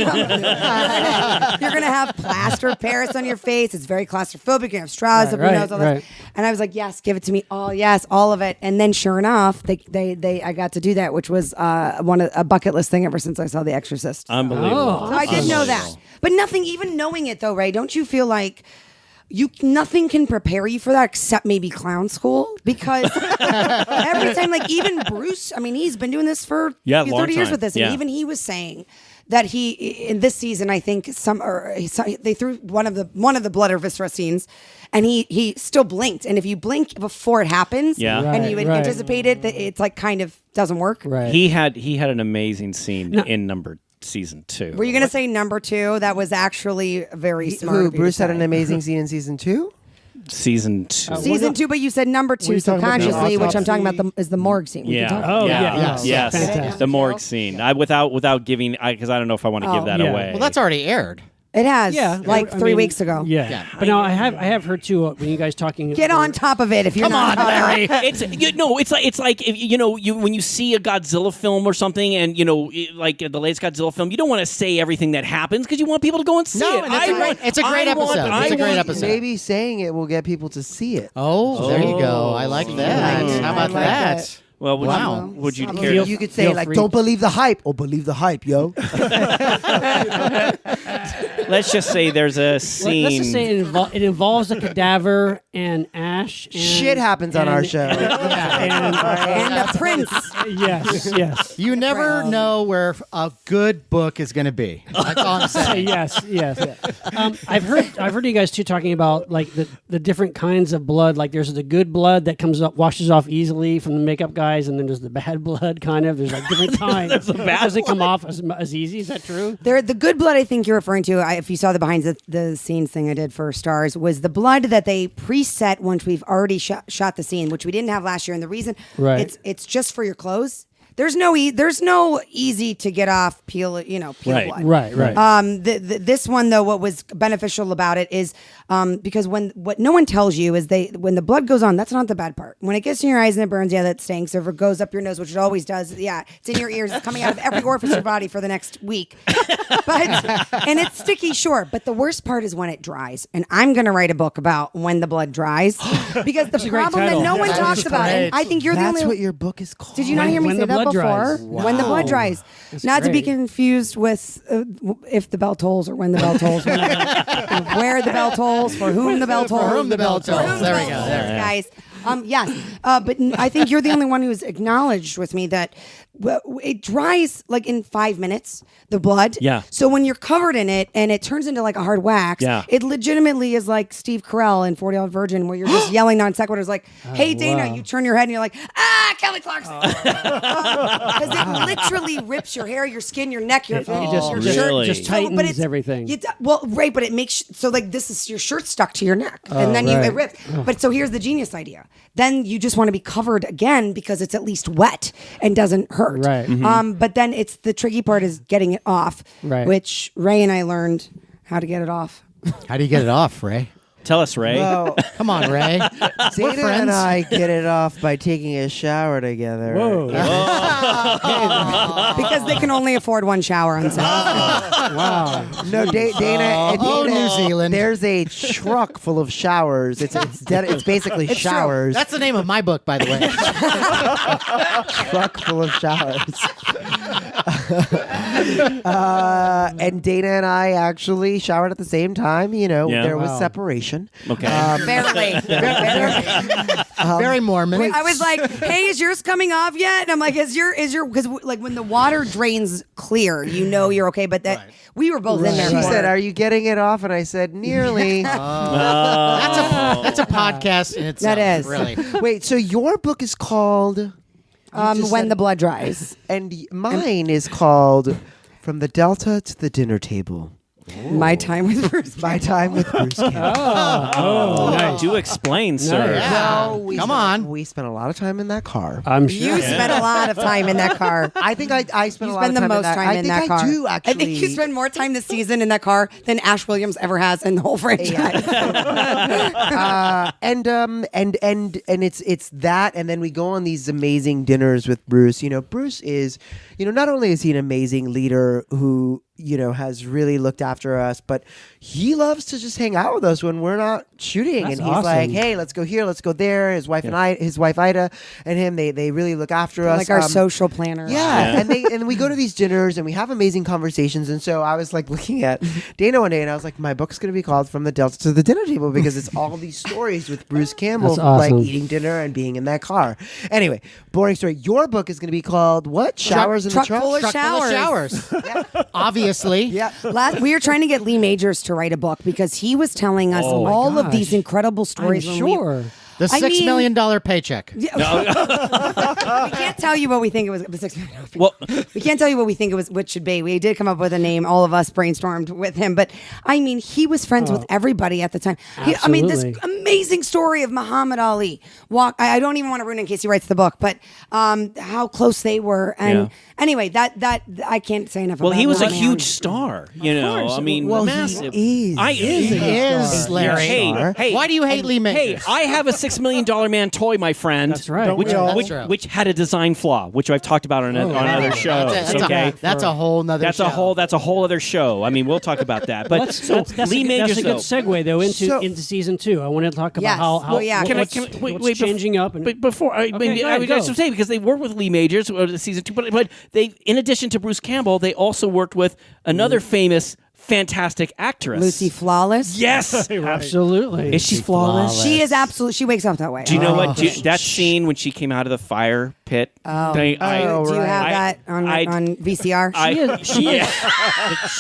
going to have plaster of Paris on your face. It's very claustrophobic. You have straws up your nose. All this. And I was like, yes, give it to me. Oh, yes, all of it. And then sure enough, I got to do that, which was a bucket list thing ever since I saw The Exorcist. Unbelievable. So I did know that. But nothing, even knowing it though, Ray, don't you feel like nothing can prepare you for that except maybe clown school? Because every time, like even Bruce, I mean, he's been doing this for 30 long years time. with this. Yeah. And even he was saying that in this season, I think they threw one of the blood or viscera scenes, and he still blinked. And if you blink before it happens, Yeah. and you Right. anticipate it, it's like kind of doesn't work. Right. He had an amazing scene in season 2. Were you going to say number 2? That was actually very smart. Who? of you to Bruce had say. an amazing scene in season 2. Season 2. Season 2, but you said number 2 you talking about the subconsciously, which I'm talking autopsy? about is the morgue scene. We can Yeah. talk- Oh, yeah. Yes. Fantastic. The morgue scene. Without giving, because I don't know if I want to give that yeah. away. Well, that's already aired. It has, like I 3 mean, weeks ago. Yeah. But no, I have heard too when you guys talking. Get on top of it if you're not. on, Larry. It's like if, when you see a Godzilla film or something, and like the latest Godzilla film, you don't want to say everything that happens because you want people to go and see it. And it's a great episode. It's a great episode. Maybe saying it will get people to see it. Oh, there you go. I like that. How about that? Well, would you care? You could say like, "Don't believe the hype," or "Believe the hype, yo." Let's just say there's a scene. Let's just say it involves a cadaver and Ash. And, Shit happens on our show. And a prince. Yes. You never know where a good book is going to be. That's all I'm saying. Yes. I've heard you guys too talking about like the different kinds of blood. Like there's the good blood that comes up, washes off easily from the makeup guys, and then there's the bad blood kind of. There's like different kinds. Does it come off as easy? Is that true? The good blood I think you're referring to, if you saw the behind the scenes thing I did for Stars, was the blood that they preset once we've already shot the scene, which we didn't have last year. And the reason it's just for your clothes. There's no easy to get off peel blood. Right. This one though, what was beneficial about it is because what no one tells you is when the blood goes on, that's not the bad part. When it gets in your eyes and it burns, that stinks. Or if it goes up your nose, which it always does, it's in your ears. It's coming out of every orifice of your body for the next week. And it's sticky, sure. But the worst part is when it dries. And I'm going to write a book about when the blood dries because the problem that no one talks about, and I think you're the only. That's what your book is called. Did you not hear me say that before? When the blood dries. That's not to be great. confused with if the bell tolls or when the bell tolls. Where the bell tolls, for whom the bell tolls. For whom the bell tolls. There we go. Guys. Yes. But I think you're the only one who's acknowledged with me that it dries like in 5 minutes, the blood. Yeah. So when you're covered in it and it turns into like a hard wax, it legitimately is like Steve Carell in 40 Year Old Virgin where you're just yelling non sequiturs like, hey, Dana, wow. you turn your head and you're like, Kelly Clarkson. Because it literally rips your hair, your skin, your neck, your really? shirt. Just tightens everything. But it makes, so like this is your shirt stuck to your neck and then it rips. But so here's the genius idea. Then you just want to be covered again because it's at least wet and doesn't hurt. Right. Mm-hmm. But then it's the tricky part is getting it off, which Ray and I learned how to get it off. How do you get it off, Ray? Tell us, Ray. Well, Come on, Ray. We're Dana friends. and I get it off by taking a shower together. Whoa. Because they can only afford one shower on set. Wow. No, Dana. New Zealand. There's a truck full of showers. It's basically showers. That's the name of my book, by the way. Truck full of showers. And Dana and I actually showered at the same time. There was separation. Okay. Barely. Very Mormon. I was like, hey, is yours coming off yet? And I'm like, is your, because like when the water drains clear, you're okay. But we were both in there. She for said, it. "Are you getting it off?" And I said, "Nearly." That's a podcast in itself. That is. Really. Wait, so your book is called When the Blood Dries. and mine is called From the Delta to the Dinner Table. My Time with Bruce. My time with Bruce Campbell. Nice. Do explain, sir. Yeah. No, Come on. We spent a lot of time in that car. I'm sure. You spent a lot of time in that car. I think I spent You a lot spend of the time most in that. time in that car. I do actually. I think you spend more time this season in that car than Ash Williams ever has in the whole franchise. And it's that, and then we go on these amazing dinners with Bruce. Bruce is, not only is he an amazing leader who has really looked after us, but he loves to just hang out with us when we're not shooting. That's and he's awesome. like, hey, let's go here, let's go there. His wife and his wife Ida and him, they really look after us. Like our social planner. Yeah, and we go to these dinners and we have amazing conversations. And so I was like looking at Dana one day and I was like, my book's going to be called From the Delta to the Dinner Table because it's all these stories with Bruce Campbell, That's awesome. like eating dinner and being in that car. Anyway, boring story. Your book is going to be called what? Showers in the Truck Truck? full of Truck full of showers. Obviously. Yeah. We were trying to get Lee Majors to write a book because he was telling us all of gosh. these incredible stories. I'm when we- sure. The $6 million paycheck. we can't tell you what we think it was. The $6 million. Well, we can't tell you what we think it was. What should be? We did come up with a name. All of us brainstormed with him, but I mean, he was friends with everybody at the time. I mean, this amazing story of Muhammad Ali. I don't even want to ruin it in case he writes the book, but how close they were. And anyway, that I can't say enough. Well, about he was a Muhammad huge Ali. star. You know, I mean, Well, massive. he is, Larry. Hey, why do you hate Lee Hey, Majors? I have a $6 million man toy, my friend. That's right. Don't Which, we all? which had a design flaw, which I've talked about on other shows. That's a whole nother That's show. a whole other show. I mean, we'll talk about that. But That's Lee Majors, a good though. segue though into season 2. I want to talk about Yes. how Well, yeah. what's changing up. And But before I was going to say, because they worked with Lee Majors season 2, but they, in addition to Bruce Campbell, they also worked with another famous, fantastic actress, Lucy Flawless. Yes, absolutely. is she flawless? She is absolutely. She wakes up that way. Do you know what? That scene when she came out of the fire pit. Do you have that on VCR?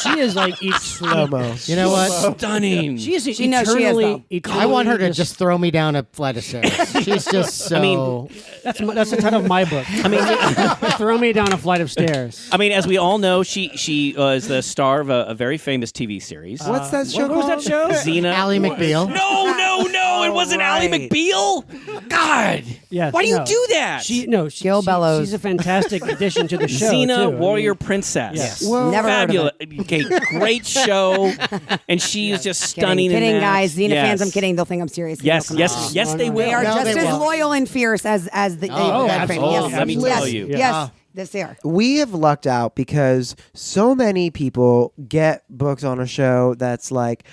She is like each slow-mo. You know what? Stunning. She is She knows she is, though. I want her to just throw me down a flight of stairs. She's just so... That's the title of my book. I mean, throw me down a flight of stairs. I mean, as we all know, she was the star of a very famous TV series. What's that show What was called? that show? Xena. Ally McBeal. No, it wasn't Ally right. McBeal. God. Yes, Why do you no. do that? Gil Bellows. She's a fantastic addition to the show. Xena, too. Warrior Princess. Yes. Well, Never heard of Fabulous. it. Okay, great show. And she is just stunning in Kidding, that. guys. Xena Yes. fans, I'm kidding. They'll think I'm serious. Yes, They'll come yes, out. yes, they will. They are No, just they as won't. loyal and fierce as they've been. absolutely. Yes. Let me yes. tell you. Yes. Yes, they are. We have lucked out because so many people get booked on a show that's like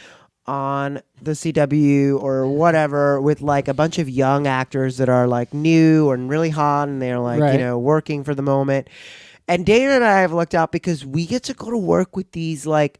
on the CW or whatever with like a bunch of young actors that are like new and really hot and they're like, Right. working for the moment. And Dana and I have lucked out because we get to go to work with these like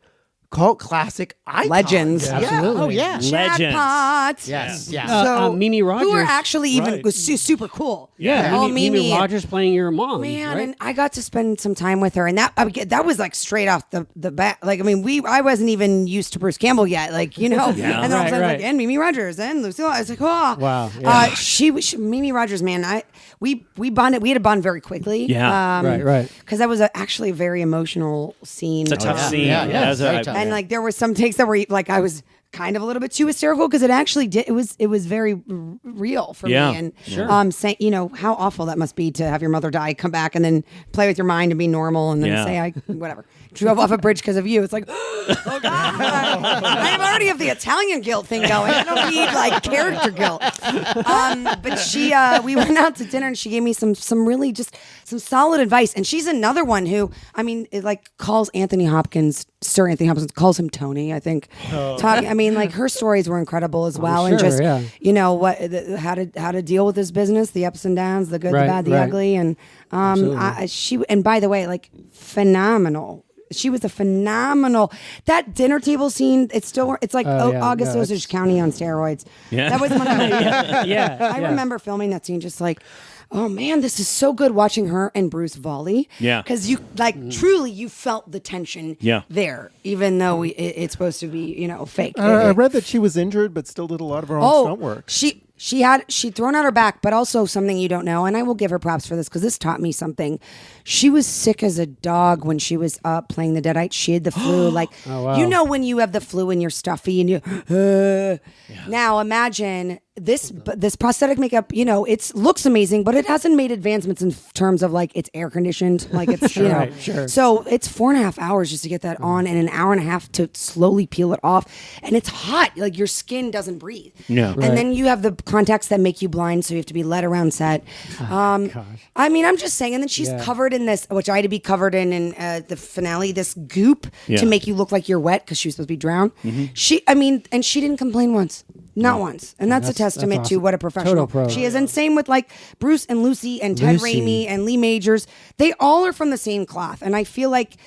cult classic icons. Legends. Yeah. Absolutely. Oh, yeah. Legends. Jackpots. Yes, yes. So- Mimi Rogers. Who are actually even Right. super cool. Yeah, Oh, Mimi Rogers playing your mom. Man, right? and I got to spend some time with her, and that was like straight off the bat. Like, I mean, I wasn't even used to Bruce Campbell yet, like and then all of a sudden, Right, like, right. and Mimi Rogers and Lucille. I was like, oh, Wow, yeah. she Mimi Rogers, man. We bonded. We had to bond very quickly. Yeah. Right. Because that was actually a very emotional scene. It's a tough scene. Yeah, yeah, That's very a- tough. And like there were some takes that were like I was kind of a little bit too hysterical because it actually did. It was very real for Yeah. me. And saying how awful that must be to have your mother die, come back, and then play with your mind and be normal, and then Yeah. say I whatever drove off a bridge because of you. It's like oh god, I already have the Italian guilt thing going. I don't need like character guilt. But she we went out to dinner and she gave me some really just some solid advice. And she's another one who it like calls Anthony Hopkins. Sir Anthony Hopkins calls him Tony, I think. I mean, like her stories were incredible as well, and sure, just yeah. how to deal with his business, the ups and downs, the good, Right, the bad, the right. ugly, and and by the way, like phenomenal. She was a phenomenal. That dinner table scene. It's like yeah, August no, Osage County on steroids. Yeah. That was one of my. Yeah. I remember filming that scene just like, oh man, this is so good watching her and Bruce volley. Yeah. Because you truly you felt the tension Yeah. there, even though it's supposed to be, fake. I read that she was injured, but still did a lot of her own stunt work. She'd thrown out her back, but also something you don't know, and I will give her props for this because this taught me something. She was sick as a dog when she was playing the Deadite. She had the flu, like wow. when you have the flu and you're stuffy and you. Now imagine this prosthetic makeup. It looks amazing, but it hasn't made advancements in terms of like it's air conditioned, like it's Right, sure. So it's 4.5 hours just to get that on, and an hour and a half to slowly peel it off, and it's hot. Like your skin doesn't breathe. Yeah. And then you have the contacts that make you blind, so you have to be led around set. I mean, I'm just saying. And then she's covered in this, which I had to be covered in the finale, this goop to make you look like you're wet because she was supposed to be drowned. And she didn't complain once. Not once. And that's a testament to awesome. what a professional Total pro. she is. And same with like Bruce and Lucy and Ted Raimi and Lee Majors. They all are from the same cloth. And I feel like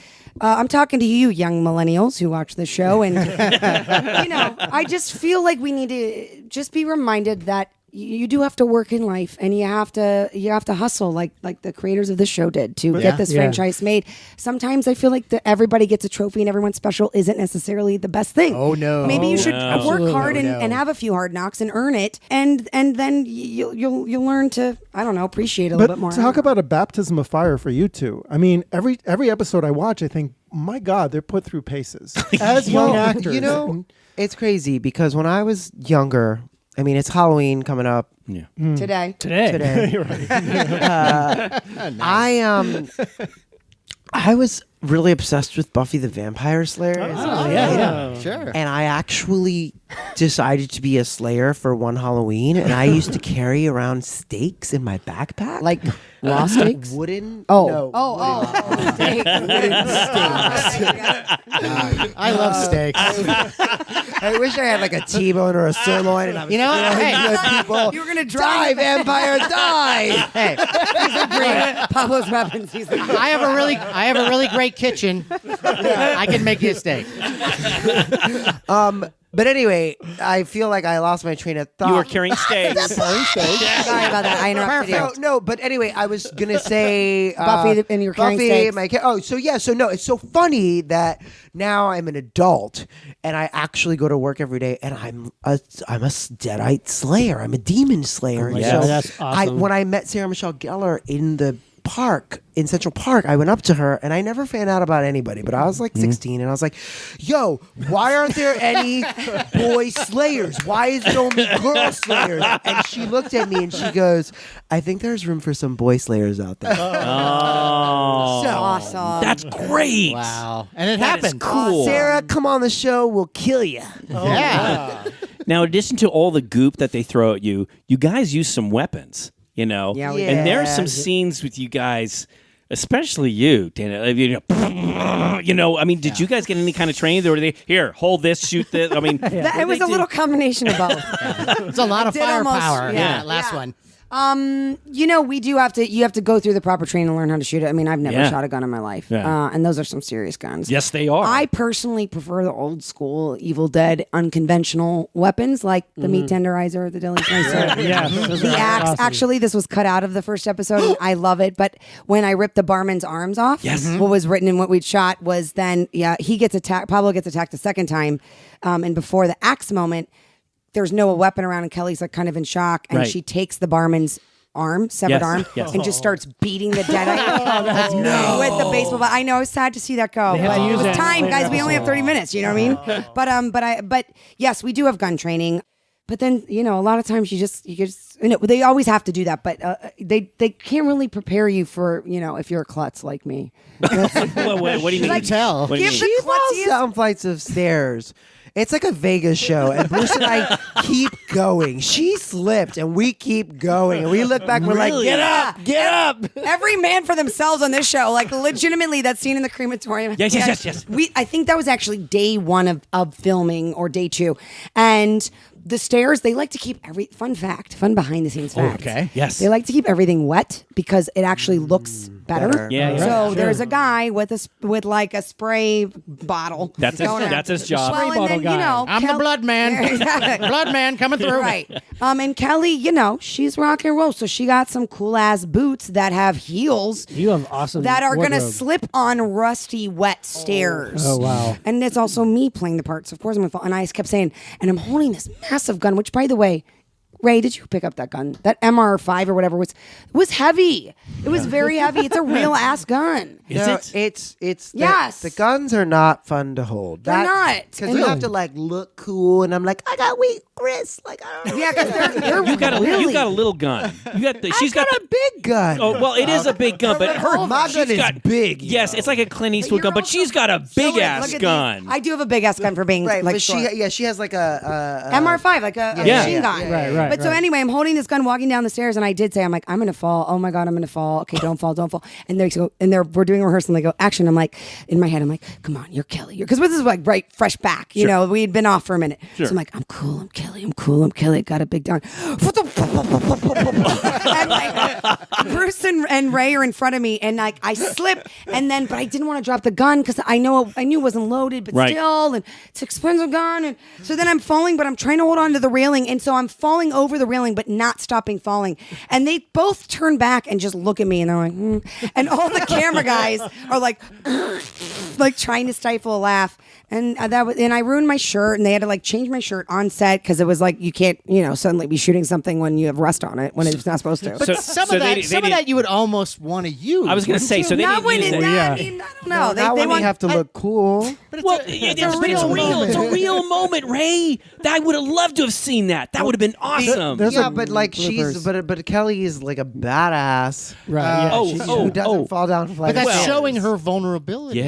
I'm talking to you, young millennials who watch the show. And, I just feel like we need to just be reminded that you do have to work in life, and you have to hustle like the creators of this show did to get this franchise made. Sometimes I feel like everybody gets a trophy and everyone's special isn't necessarily the best thing. Oh no! Maybe you should no. work hard No. and have a few hard knocks and earn it, and then you'll learn to, I don't know, appreciate it a little bit more. Talk about a baptism of fire for you two. I mean, every episode I watch, I think, my God, they're put through paces as young actors. You know, it's crazy because when I was younger, I mean, it's Halloween coming up Yeah. today. today. I was really obsessed with Buffy the Vampire Slayer. Sure. And I actually decided to be a Slayer for one Halloween, and I used to carry around stakes in my backpack. Like raw steaks? Wooden. Oh. no, I love steaks. I wish I had like a T-bone or a sirloin, and I was You know, throwing hey. good people. You were gonna Die, drive vampire, die! Hey, great. Pablo's weapons. He's like, I have a really great kitchen. I can make you a steak. But anyway, I feel like I lost my train of thought. You were carrying steaks. sorry about that. I interrupted you. No, but anyway, I was gonna say Buffy and you're carrying steaks. So it's so funny that now I'm an adult and I actually go to work every day, and I'm a Deadite slayer. I'm a demon slayer. my And God, so that's awesome. when I met Sarah Michelle Gellar in the park in Central Park, I went up to her, and I never found out about anybody, but I was like 16, and I was like, yo, why aren't there any boy slayers? Why is it only girl slayers? And she looked at me and she goes, I think there's room for some boy slayers out there. Oh, So Awesome. that's great. Wow. And it That is happened. cool. Sarah, come on the show, we'll kill you. Yeah. Now, in addition to all the goop that they throw at you, you guys use some weapons, you know? Yeah, we And there are did. some scenes with you guys, especially you, Dana. You know, I mean, did you guys get any kind of training? Or were they, here, hold this, shoot this? I mean, It was a little combination of both. It's a lot of Did almost- firepower. yeah. Yeah, last one. We do have to. You have to go through the proper training and learn how to shoot it. I mean, I've never Yeah. shot a gun in my life, Yeah. and those are some serious guns. yes, they are. I personally prefer the old school Evil Dead unconventional weapons like the meat tenderizer, the deli slicer, those the are axe. awesome. Actually, this was cut out of the first episode, and I love it. But when I ripped the barman's arms off, what was written in what we'd shot was then, he gets attacked. Pablo gets attacked a second time, and before the axe moment, there's no weapon around, and Kelly's like kind of in shock, and Right. she takes the barman's severed Yes, arm, yes. and just starts beating the Deadite with the baseball bat. I know, it's sad to see that go, have but to it use was that in time, later guys. We only have 30 minutes. You know what I mean? But yes, we do have gun training. But then, a lot of times you just they always have to do that, but they can't really prepare you for, if you're a klutz like me. what do you mean? Like, Tell. What do you give mean? the She falls klutziest- down flights of stairs. It's like a Vegas show, and Bruce and I keep going. She slipped, and we keep going. And we look back, and we're like, Really? get up, get up. Every man for themselves on this show. Like, legitimately, that scene in the crematorium. Yes. I think that was actually day one of filming, or day two. And the stairs, they like to keep fun behind the scenes fact. Okay. Yes. They like to keep everything wet because it actually looks better. better. Yeah, So there's a guy with like a spray bottle. That's his- going around. that's his job. Well, and Spray then, bottle guy. I'm the blood man. Exactly. Blood man coming through. Right. And Kelly, she's rock and roll. So she got some cool ass boots that have heels You have awesome that are going to wardrobe. slip on rusty, wet stairs. Oh, wow. And it's also me playing the part. So, of course, I'm going to fall. And I kept saying, and I'm holding this massive gun, which, by the way, Ray, did you pick up that gun? That MR5 or whatever was heavy. It was very heavy. It's a real ass gun. Is No, it? it's Yes. the guns are not fun to hold. They're not. Because And- you have to look cool, and I'm like, I got weak wrists. Like, I don't know. Yeah, because they're You got a really. little gun. You got the. She's got got a big gun. Oh well, it is a big gun, but her My she's gun is got, big, you Yes, know. it's like a Clint Eastwood you're gun, but also- she's got a big Look at ass these. gun. I do have a big ass gun for being right, like but short. she has like a MR5, like a Yeah. machine gun. Right, But so right. anyway, I'm holding this gun, walking down the stairs, and I did say, I'm like, I'm gonna fall. Oh my god, I'm gonna fall. Okay, don't fall. And they go, and we're doing rehearsal, and they go, action. I'm like, in my head, I'm like, come on, you're Kelly, because this is like right fresh back. You know, we'd been off for a minute. Sure. So I'm like, I'm cool, I'm Kelly, I'm cool, I'm Kelly. Got a big gun. and like Bruce and Ray are in front of me, and like I slip, and then but I didn't want to drop the gun because I knew it wasn't loaded, but still, and it's an expensive gun, and so then I'm falling, but I'm trying to hold on to the railing, and so I'm falling over the railing, but not stopping falling, and they both turn back and just look at me, and they're like, and all the camera guys are like trying to stifle a laugh. And and I ruined my shirt, and they had to like change my shirt on set because it was like you can't, suddenly be shooting something when you have rust on it when it's not supposed to. But some of that you would almost want to use. I was going to say, so they not when didn't it. use I it. mean, I don't know. Not when you have to look cool. But Well, it's real. It's a real moment, Ray. I would have loved to have seen that. That would have been awesome. Yeah, but like but Kelly is like a badass. Right. Who doesn't fall down flat. But that's showing her vulnerability.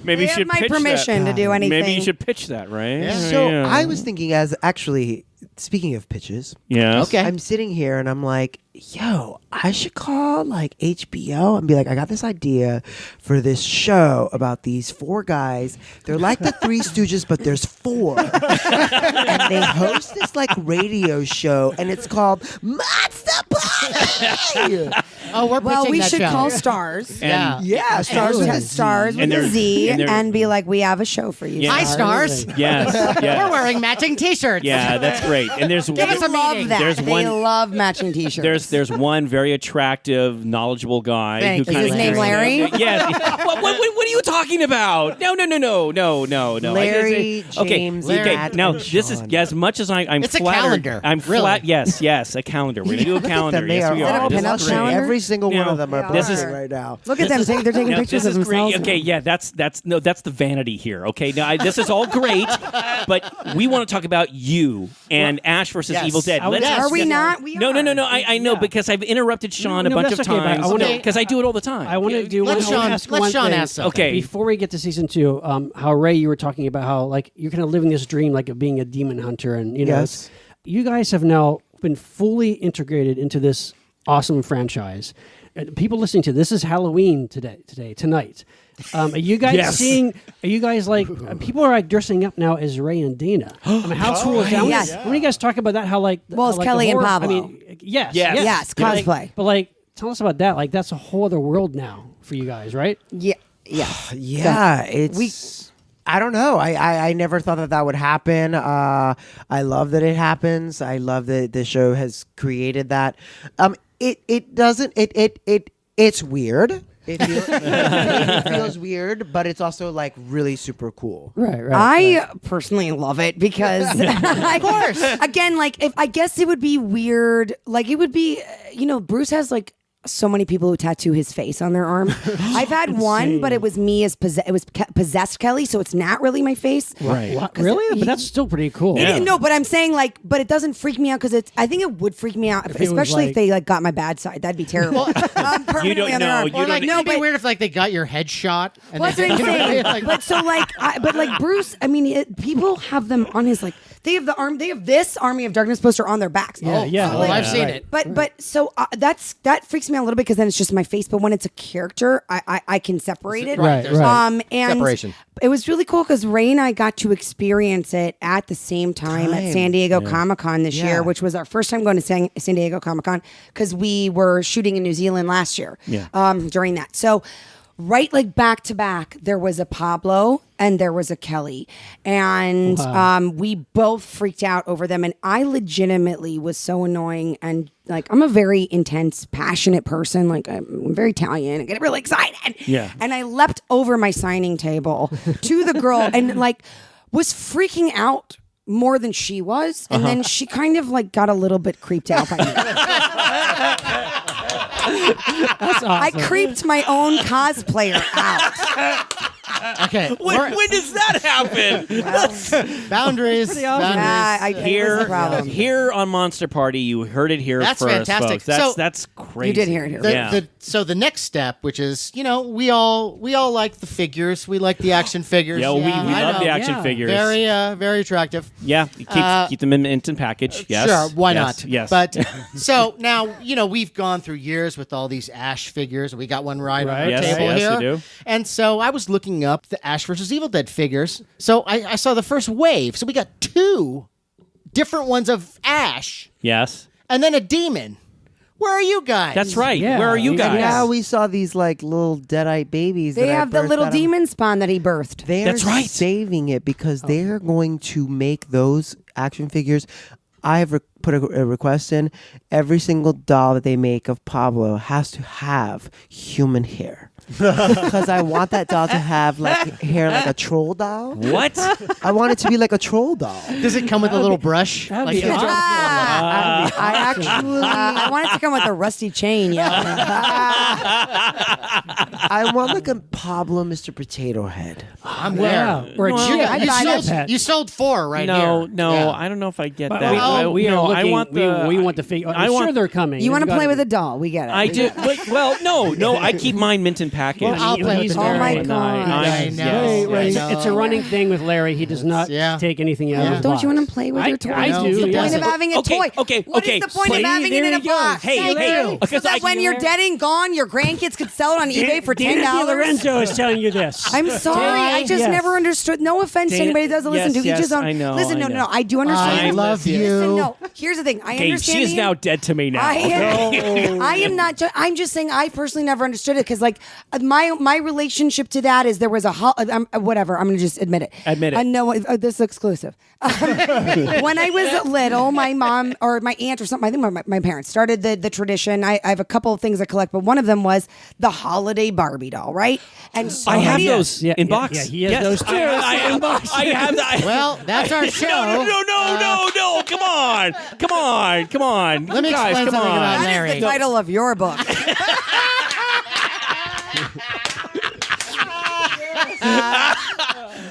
Maybe you They should have my pitch permission that. to do anything. Maybe you should pitch that, right? So I was thinking, as actually speaking of pitches, Yes. Okay. I'm sitting here and I'm like, yo, I should call like HBO and be like, I got this idea for this show about these 4 guys. They're like the Three Stooges, but there's 4. And they host this like radio show, and it's called Monster Party. Oh, we're Well, pitching we that should show. call Stars. And- Yeah, stars with a Z. Stars with And a they're- Z, and they're- and be like, we have a show for you. Yeah. Hi, Stars. Yes. We're wearing matching T-shirts. Yeah, that's great. And there's They us a love meeting. that. There's They one- love matching T-shirts. there's one very attractive, knowledgeable guy Thank who you. kind Is of his name Larry? Yes. what are you talking about? No. Larry, James, Okay. Matt, Now and this is Sean. as much as I'm It's a flattered. calendar, I'm really. flat. Yes, a calendar. We're gonna do a calendar. They Yes, we are are. all Is it a pinup blushing. calendar? Every single one Now, of them are this blushing is- right now. Look at them. They're taking Now, pictures this of is great. themselves. Okay, yeah, that's the vanity here. Okay, now this is all great, but we want to talk about you and Ash versus Yes. Evil Dead. Let's- Are we not? We No. are. I know because I've interrupted Sean a No, but bunch of that's okay, but I times wanna- because I do it all the time. I want to do. Let I wanna Sean ask one thing. ask something. Okay. Before we get to season 2, how Ray, you were talking about how like you're kind of living this dream like of being a demon hunter, and Yes. you guys have now been fully integrated into this awesome franchise. People listening to this is Halloween tonight. Are you guys Yes. seeing? Are you guys like people are like dressing up now as Ray and Dana? I mean, how cool is that? Yes. When you guys talk about that, how like Well, it's how, like, Kelly the and horror- Pablo. I mean, yes, Yes. Yes, But, like- cosplay. But like, tell us about that. Like, that's a whole other world now for you guys, right? Yeah. Yeah, it's. I don't know. I never thought that would happen. I love that it happens. I love that the show has created that. It doesn't. It's weird. It feels weird, but it's also like really super cool. Right. I personally love it because, of course, again, like if I guess it would be weird. Like it would be, Bruce has like so many people who tattoo his face on their arm. I've had one, but it was me as possessed Kelly, so it's not really my face. Right. What? Really? But that's still pretty cool. Yeah. No, but I'm saying like, but it doesn't freak me out because I think it would freak me out, If it was especially if like- they like got my bad side. That'd be terrible. You don't know. Or like, No, it'd be weird if like they got your headshot. And Well, that's they, what I'm saying. like, But so like, but like Bruce, I mean, people have them on his like. They have They have this Army of Darkness poster on their backs. Yeah. So, oh, like, I've seen Right. it. But so that freaks me out a little bit because then it's just my face. But when it's a character, I can separate it. Right, there's right. And Separation. it was really cool because Ray and I got to experience it at the same time at San Diego Comic-Con this year, which was our first time going to San Diego Comic-Con because we were shooting in New Zealand last year. Yeah. During that, so. Right, like back to back, there was a Pablo and there was a Kelly, and we both freaked out over them. And I legitimately was so annoying, and like I'm a very intense, passionate person. Like I'm very Italian. I get really excited. Yeah. And I leapt over my signing table to the girl and like was freaking out more than she was, and then she kind of like got a little bit creeped out by me. That's awesome. I creeped my own cosplayer out. Okay. When does that happen? Boundaries. awesome. Yeah, Boundaries. it was a problem. Here on Monster Party, you heard it here That's first, fantastic. folks. So- That's crazy. You did hear it here. So the next step, which is, we all like the figures. We like the action figures. Yeah, we I love know. the action Yeah. figures. Very attractive. Yeah, keep them in instant package. Yes. Sure, why Yes, not? Yes. But so now, we've gone through years with all these Ash figures. We got one right on our Yes, table yes, here. we do. And so I was looking up the Ash versus Evil Dead figures. So I saw the first wave. So we got two different ones of Ash, Yes. and then a demon. Where are you guys? That's right. Yeah. Where are you And guys? Now we saw these like little Deadite babies. They that I have the birthed little out of- demon spawn that he birthed. They're That's right. saving it because they're going to make those action figures. I have put a request in. Every single doll that they make of Pablo has to have human hair. Because I want that doll to have like hair like a troll doll. What? I want it to be like a troll doll. Does it come with a little brush? That'd Like be a- awesome. I actually I want it to come with a rusty chain. Yeah. I want like a Pablo Mr. Potato Head. I'm Wow. there. Or a Well, chicken. I'd buy that pet. You sold 4 right No, here. no, Yeah. I don't know if I get But that. we are no, looking. I want the. we want the figure. I I'm want- sure they're coming. You want to We've play gotta with a be- doll? We get it. I do. Well, no. I keep mine mint in package. Well, I'll play with He's the Oh my very- God. I know. It's, Right. it's a running thing with Larry. He does not Yeah. take anything out of the Don't box. you want to play with your toys? I No, do. he What's the point doesn't. of having a Okay, toy? okay, What okay. is the point See, of having it there in a you go. box? Hey, Thank hey, you. So because that when you're dead and gone, your grandkids could sell it on eBay for $10. DeLORENZO is telling you this. I'm sorry. I just Yes. never understood. No offense to Dana- anybody that doesn't listen yes, to each his yes, own. I know, Listen, I no, know. I do understand. I love you. Listen, no. Here's the thing. I Okay, understand. she is the- now dead to me now. I am not. I'm just saying. I personally never understood it because, like, my relationship to that is there was a whatever. I'm gonna just admit it. Admit it. No, this is exclusive. When I was little, my mom or my aunt or something, I think my parents started the tradition. I have a couple of things I collect, but one of them was the holiday Barbie doll, right? And so I have many- those Yeah, in yeah, box. yeah, he has Yes, those too. I have that. Well, that's our show. No! Come on! Let me guys, explain come something on. about That Larry. is the title of your book.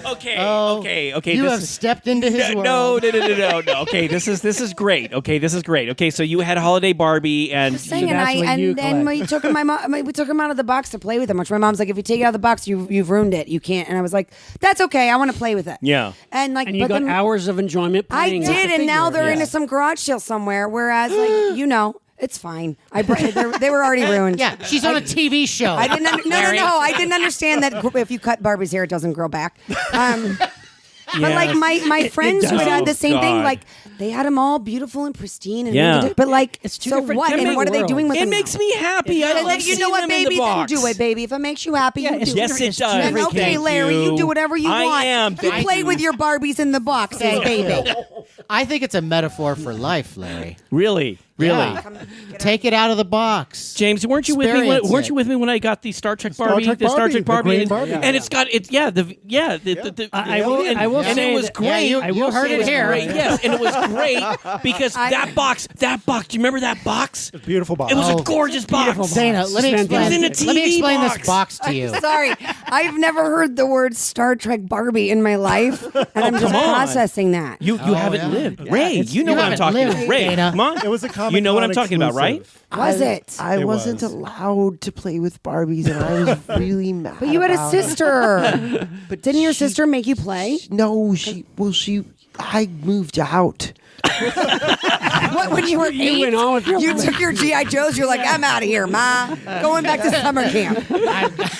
Okay. You this have is- stepped into his world. No. Okay, this is great. Okay, so you had Holiday Barbie and Saying, that's what you and then collect. we took him. We took him out of the box to play with him. Which my mom's like, if you take it out of the box, you've ruined it. You can't. And I was like, that's okay. I want to play with it. Yeah. And like, And you but got then hours of enjoyment I playing with did, the and now figure. they're Yeah. into some garage sale somewhere. Whereas, like, it's fine. They were already ruined. Yeah, she's on a TV show. I didn't. Larry. No. I didn't understand that if you cut Barbie's hair, it doesn't grow back. But like my friends who had the same thing, God. like they had them all beautiful and pristine, and Yeah. but like It's two so different- what? two And what are they different doing with It them? makes now? me happy. I And love like, you know seeing what, them in baby? the Then box. do it, baby. If it makes you happy, you it's do Yes, it. it does. And okay, Thank Larry, you do whatever you I want. am. You Thank play you. with your Barbies in the box, eh, baby. I think it's a metaphor for life, Larry. Really. Yeah. Take it out of the box. James, weren't you with me? Experience Weren't it. you with me when I got the Star Trek Star Barbie? Trek The Star Barbie, Trek the Barbie, green and, Barbie. and it's got it. Yeah, I will and say it was that- great. Yeah, you heard it here. Great, yes, and it was great because that box. Do you remember that box? Beautiful box. It was a gorgeous box. Dana, let me It's explain. fantastic. Let me TV explain box. this box to you. Sorry, I've never heard the word Star Trek Barbie in my life, and I'm just come on. processing that. You haven't lived, Ray. You know you what I'm haven't talking lived, about, Ray. Dana. Come on, It was a Comic-Con You know what I'm talking about, right? exclusive. Was it? I It wasn't was. allowed to play with Barbies, and I was really mad. But you had a about it. sister. But didn't your sister make you play? No, I moved out. What, when you were You 8? went on with your You play. took your G.I. Joes. You're like, I'm out of here, Ma. Going back to summer camp.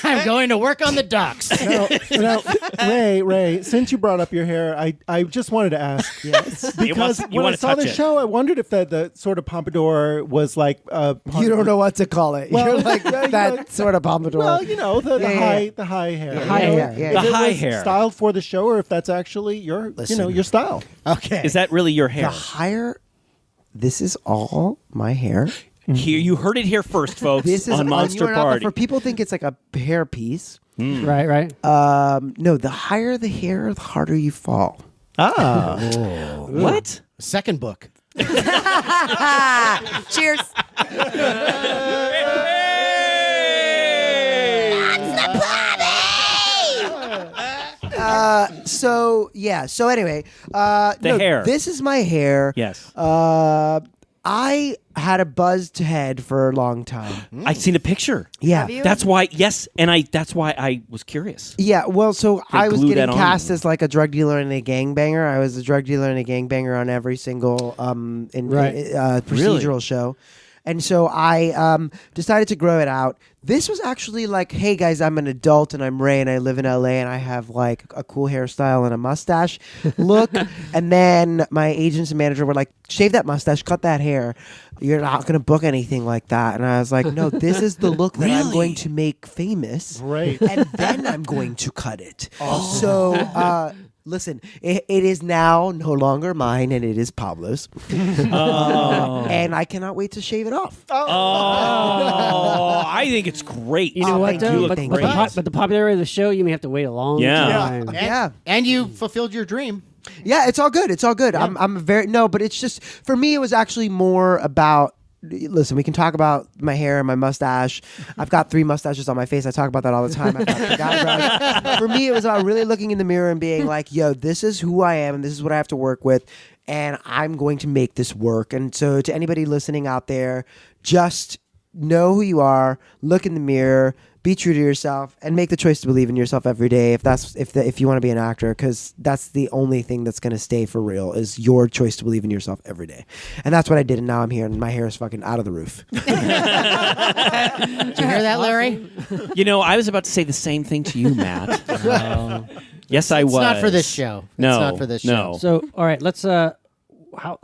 I'm going to work on the ducks. Now, Ray, since you brought up your hair, I just wanted to ask. Yes. Because you when I wanna saw touch the it. show, I wondered if the sort of pompadour was like. You don't know what to call it. Well, You're like yeah, that yeah. sort of pompadour. Well, you know the high hair. High You know, hair, yeah. if The it high was hair. styled for the show, or if that's actually your your style. Okay. Is that really your hair? The higher. This is all my hair. Here, you heard it here first, folks. This is on Monster you know, Party. For people think it's like a hair piece. Right. No, the higher the hair, the harder you fall. Ah, What? Second book. Cheers. So yeah. So anyway, the hair. This is my hair. Yes. I had a buzzed head for a long time. I seen a picture. Yeah. Have you? That's why. Yes, and that's why I was curious. Yeah, well, so I was glue that getting on cast you. as like a drug dealer and a gangbanger. I was a drug dealer and a gangbanger on every single Right. procedural show. And so I decided to grow it out. This was actually like, hey guys, I'm an adult and I'm Ray and I live in LA and I have like a cool hairstyle and a mustache look. And then my agents and manager were like, shave that mustache, cut that hair. You're not going to book anything like that. And I was like, no, this is the look that I'm going to make famous. Right. And then I'm going to cut it. So, listen, it is now no longer mine, and it is Pablo's. And I cannot wait to shave it off. Oh, I think it's great. You know what, thank though? you, But, thank but, you. but the popularity of the show, you may have to wait a long time. Yeah. And you fulfilled your dream. Yeah, it's all good. It's all good. I'm very but it's just for me. It was actually more about. Listen, we can talk about my hair and my mustache. I've got 3 mustaches on my face. I talk about that all the time. I've got big eyebrows. For me, it was about really looking in the mirror and being like, yo, this is who I am and this is what I have to work with. And I'm going to make this work. And so to anybody listening out there, just know who you are, look in the mirror, be true to yourself, and make the choice to believe in yourself every day. If you want to be an actor, because that's the only thing that's going to stay for real is your choice to believe in yourself every day. And that's what I did. And now I'm here, and my hair is fucking out of the roof. Did you hear that, Larry? You know, I was about to say the same thing to you, Matt. Yes, I was. It's not for this show. No, it's not for this show. no. So, all right, let's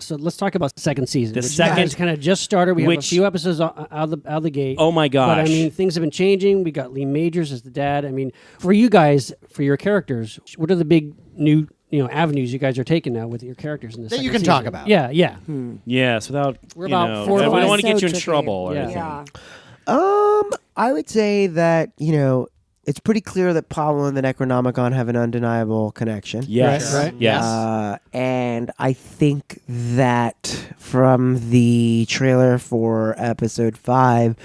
let's talk about second season. The which second- kind of just started. We have a which- few episodes out of the gate. Oh my gosh! But I mean, things have been changing. We got Lee Majors as the dad. I mean, for you guys, for your characters, what are the big new avenues you guys are taking now with your characters in the That you second can talk season? about. Yeah. yes, without We're you about know, 4 or we 5 don't want to get you in tricky. trouble. Or Yeah. anything. Yeah. I would say that, it's pretty clear that Pablo and the Necronomicon have an undeniable connection. Yes, Right. yes. And I think that from the trailer for episode 5,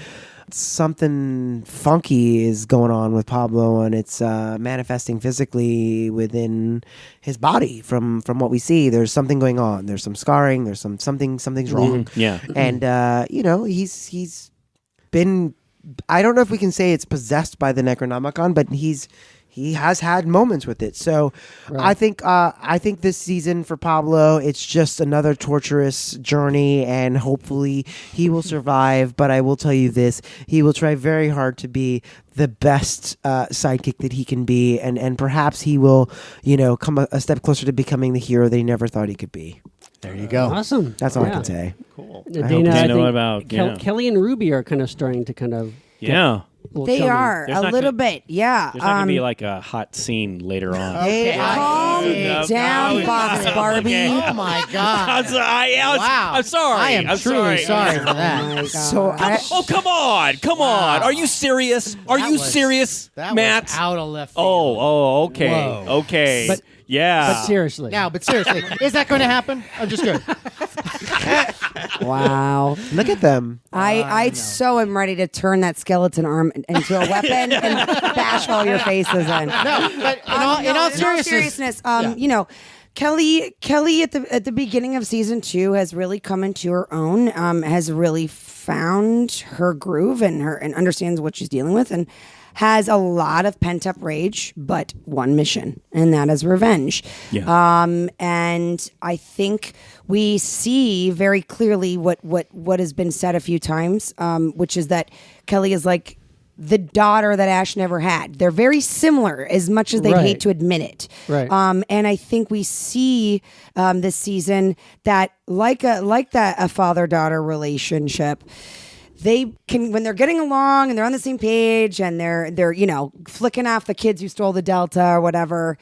something funky is going on with Pablo, and it's manifesting physically within his body. From what we see, there's something going on. There's some scarring. There's something's wrong. Yeah. And he's been. I don't know if we can say it's possessed by the Necronomicon, but he has had moments with it. So Right. I think this season for Pablo, it's just another torturous journey, and hopefully he will survive. But I will tell you this: he will try very hard to be the best sidekick that he can be, and perhaps he will, come a step closer to becoming the hero that he never thought he could be. There you go. Awesome. That's all I Yeah. can say. Dana, hope I Dana, think what about- yeah. Kelly and Ruby are kind of starting to get Yeah. a little They chummy. are There's a not little gonna- bit, yeah. There's not gonna be like a hot scene later on. Hey, Calm Yeah. down, Box Barbie. Oh my God! Wow. I'm sorry. I am I'm truly sorry for Oh that. my God. So Oh, come on. Come on. Are you serious? Are That you was- serious, That Matt? was out of left field. Oh, okay. Whoa. Okay. But- yeah. But seriously. Now, but seriously, is that going to happen? I'm just good. Wow. look at them. I so am ready to turn that skeleton arm into a weapon and bash all your faces in. No, but in all seriousness, Kelly at the beginning of season 2 has really come into her own, has really found her groove and understands what she's dealing with, and has a lot of pent up rage, but one mission, and that is revenge. Yeah. And I think we see very clearly what has been said a few times, which is that Kelly is like the daughter that Ash never had. They're very similar, as much as they Right. hate to admit it. Right. And I think we see this season that like a father-daughter relationship, they can, when they're getting along and they're on the same page and they're flicking off the kids who stole the Delta or whatever.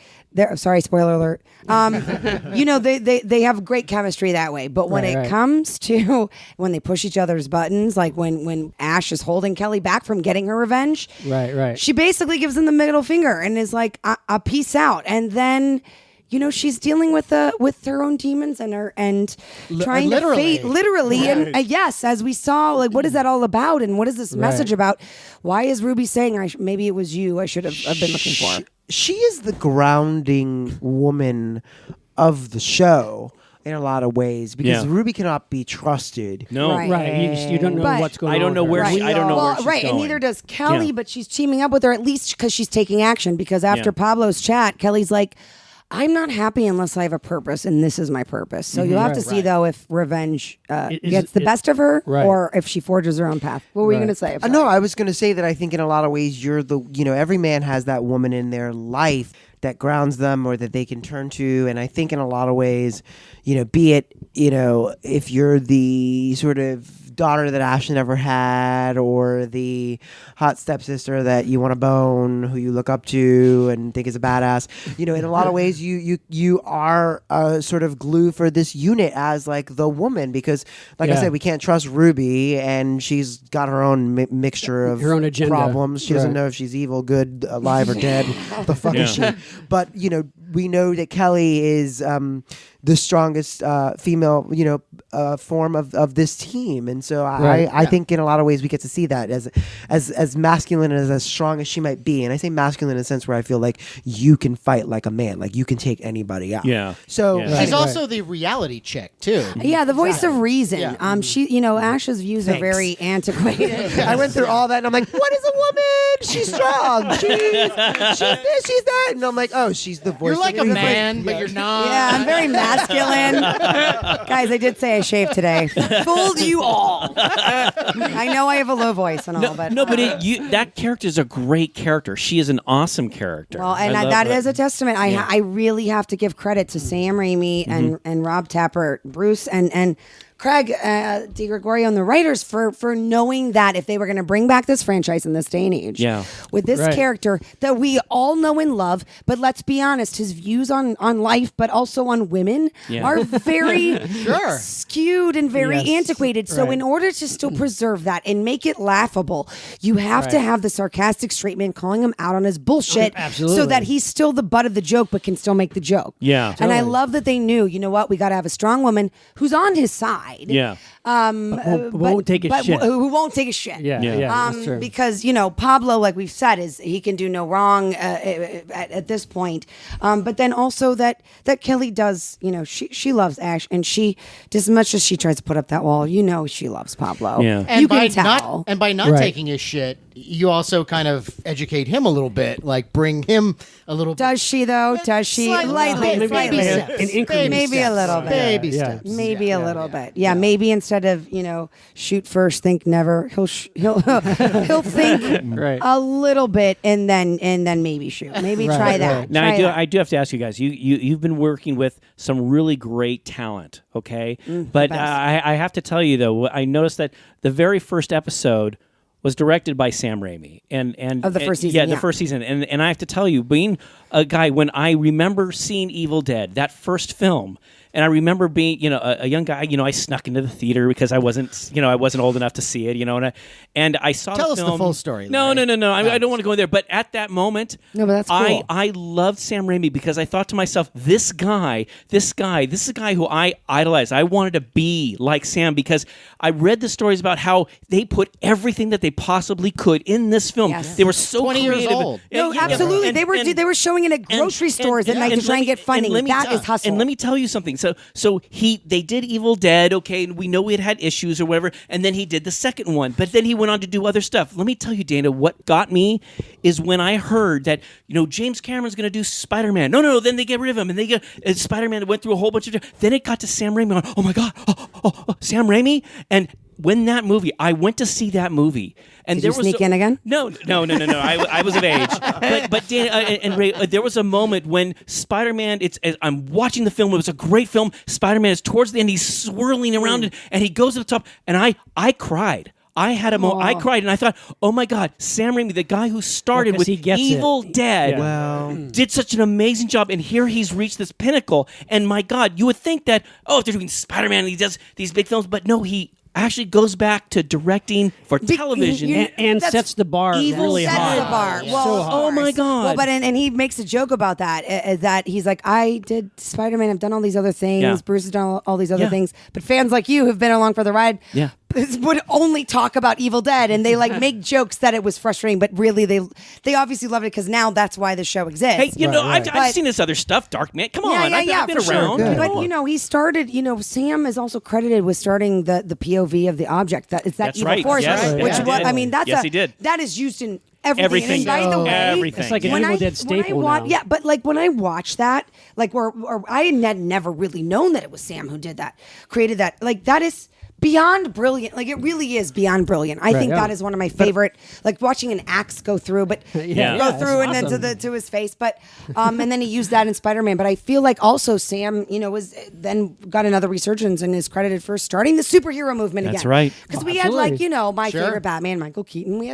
Sorry, spoiler alert. They have great chemistry that way. But when Right. it comes to when they push each other's buttons, like when Ash is holding Kelly back from getting her revenge, Right. she basically gives him the middle finger and is like, peace out. And then, she's dealing with her own demons and trying literally. to literally. And yes, as we saw, like, what is that all about? And what is this message about? Why is Ruby saying, maybe it was you I should have been looking for? She is the grounding woman of the show in a lot of ways because Yeah. Ruby cannot be trusted. No. Right. You don't know But- what's going on. I don't know with where her. she- I don't know where she's right, and going. neither does Kelly, Yeah. but she's teaming up with her at least because she's taking action. Because after Yeah. Pablo's chat, Kelly's like, I'm not happy unless I have a purpose, and this is my purpose. So you'll have to see, though, if revenge gets the best of her or if she forges her own path. What were you going to say? No, I was going to say that I think in a lot of ways every man has that woman in their life that grounds them or that they can turn to. And I think in a lot of ways, be it, if you're the sort of daughter that Ashley never had, or the hot stepsister that you want to bone, who you look up to and think is a badass. In a lot of ways, you are a sort of glue for this unit as like the woman, because like I said, we can't trust Ruby, and she's got her own mixture of her own agenda. Problems. She doesn't know if she's evil, good, alive, or dead. The fuck is she? But we know that Kelly is the strongest female, form of this team, and so I think in a lot of ways we get to see that as masculine and as strong as she might be. And I say masculine in a sense where I feel like you can fight like a man, like you can take anybody out. Yeah. So she's also the reality chick too. Yeah, the voice of reason. She, Ash's views are very antiquated. I went through all that, and I'm like, what is a woman? She's strong. She's this, she's that, and I'm like, oh, she's the voice. You're like a man, but you're not. Yeah, I'm very masculine. Guys, I did say I shaved today. Fooled you all. I know I have a low voice and all, but that character is a great character. She is an awesome character. Well, and that is a testament. I really have to give credit to Sam Raimi and Rob Tapert, Bruce, and Craig DiGregorio and the writers for knowing that if they were going to bring back this franchise in this day and age with this character that we all know and love, but let's be honest, his views on life but also on women are very skewed and very antiquated. So in order to still preserve that and make it laughable, you have to have the sarcastic straight man calling him out on his bullshit so that he's still the butt of the joke but can still make the joke. Yeah. And I love that they knew, you know what, we got to have a strong woman who's on his side. Yeah. Who won't take a shit. Who won't take a shit. Yeah. That's true. Because, Pablo, like we've said, he can do no wrong at this point. But then also that Kelly does, she loves Ash, and she, just as much as she tries to put up that wall, she loves Pablo. Yeah. And you by can tell. by not taking his shit, you also kind of educate him a little bit, like bring him a little. Does she though? Does she? Slightly. Baby steps. Maybe a little bit. Baby steps. Maybe a little bit. Yeah, maybe instead of shoot first, think never. He'll think a little bit and then maybe shoot. Maybe try that. Now I do have to ask you guys. You've been working with some really great talent, okay? But I have to tell you though, I noticed that the very first episode was directed by Sam Raimi, and of the first season. Yeah, the first season, and I have to tell you, being a guy, when I remember seeing Evil Dead, that first film. And I remember being, a young guy. I snuck into the theater because I wasn't old enough to see it. And I saw. Tell the us film. the full story. No. I don't want to go in there. But at that moment, no, but that's cool. I loved Sam Raimi because I thought to myself, this is a guy who I idolized. I wanted to be like Sam because I read the stories about how they put everything that they possibly could in this film. Yes. They were so 20 creative. years old. No, absolutely. They were showing it at grocery stores at night to try and get funding. That is hustle. And let me tell you something. So they did Evil Dead, okay, and we know we had issues or whatever, and then he did the second one, but then he went on to do other stuff. Let me tell you, Dana, what got me is when I heard that James Cameron's going to do Spider-Man. No, then they get rid of him, and they get Spider-Man went through a whole bunch of. Then it got to Sam Raimi. Oh my God, Sam Raimi, and. When that movie, I went to see that movie, and Did you sneak in again? No. I was of age, but Dan and Ray, there was a moment when Spider-Man. I'm watching the film. It was a great film. Spider-Man is towards the end. He's swirling around it, and he goes to the top, and I cried. I had a moment. I cried, and I thought, "Oh my God, Sam Raimi, the guy who started with Evil Dead, did such an amazing job." And here he's reached this pinnacle. And my God, you would think that, if they're doing Spider-Man, he does these big films, but no, he actually goes back to directing for television and sets the bar really high. Sets the bar. Yeah. Well, So high. Oh my God. Well, but and he makes a joke about that. That he's like, I did Spider-Man. I've done all these other things. Yeah. Bruce has done all these other things. But fans like you who've been along for the ride. Yeah. Would only talk about Evil Dead, and they make jokes that it was frustrating, but really they obviously love it because now that's why the show exists. Hey, I've seen this other stuff, Dark Man. Come on, I've been for around. Sure. But he started. Sam is also credited with starting the POV of the object. That's Evil right. Force, yes, right? Which he did. Yes, he did. That is used in everything. And by the way, everything. It's like an Evil Dead staple now. Yeah, but like when I watch that, like or I had never really known that it was Sam who did that, created that. Like that is beyond brilliant. Like it really is beyond brilliant. I think that is one of my favorite. Like watching an axe go through, but go through and awesome. then to his face. But and then he used that in Spider-Man. But I feel like also Sam, was then got another resurgence and is credited for starting the superhero movement again. That's right. Because we had like my favorite Batman, Michael Keaton. We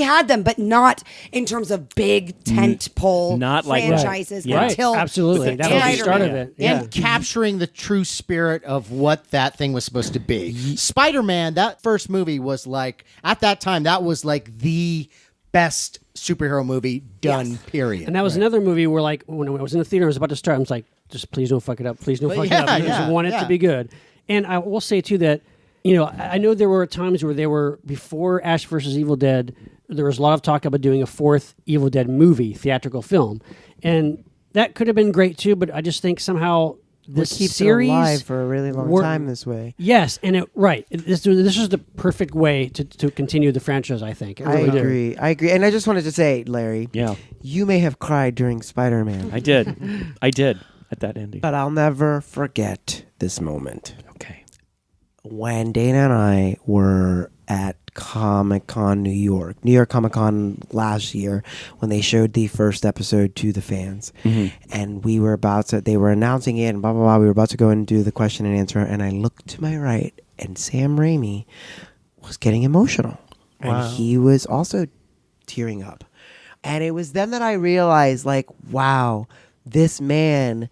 had them, but not in terms of big tent pole not like franchises Right. until Absolutely. That was the start of it. Yeah. And capturing the true spirit of what that thing was supposed to be. Spider-Man, that first movie was like, at that time, that was like the best superhero movie done, period. And that was another movie where, like, when I was in the theater, I was about to start. I was like, just please don't fuck it up. Please don't fuck it up. I just want it to be good. And I will say, too, that, I know there were times where they were, before Ash vs. Evil Dead, there was a lot of talk about doing a fourth Evil Dead movie, theatrical film. And that could have been great, too, but I just think somehow this keeps series it alive for a really long time this way. Yes, and this is the perfect way to continue the franchise. I think. I agree. And I just wanted to say, Larry, you may have cried during Spider-Man. I did at that ending. But I'll never forget this moment. Okay. When Dana and I were at Comic-Con New York Comic-Con last year, when they showed the first episode to the fans, and they were announcing it and blah, blah, blah. We were about to go and do the question and answer, and I looked to my right, and Sam Raimi was getting emotional. And he was also tearing up. And it was then that I realized, like, wow, this man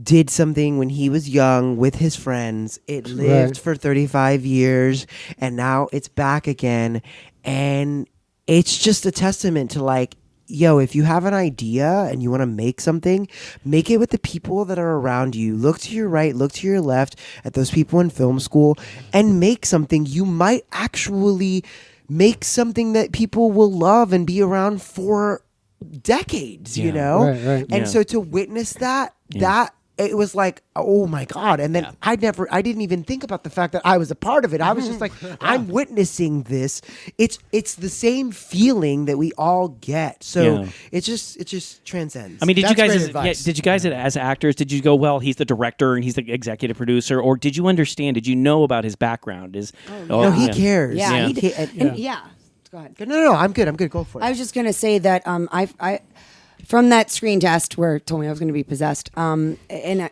did something when he was young with his friends. It lived for 35 years, and now it's back again. And it's just a testament to, like, if you have an idea and you want to make something, make it with the people that are around you. Look to your right, look to your left at those people in film school and make something. You might actually make something that people will love and be around for decades, Right. And so to witness that it was like, oh my God. And then I didn't even think about the fact that I was a part of it. I was just like, I'm witnessing this. It's the same feeling that we all get. So it just transcends. I mean, That's great advice. did you guys as actors, did you go, well, he's the director and he's the executive producer, or did you understand, did you know about his background? No, he cares. Yeah, he did. Go ahead. No, I'm good. Go for it. I was just gonna say that I from that screen test where it told me I was going to be possessed, and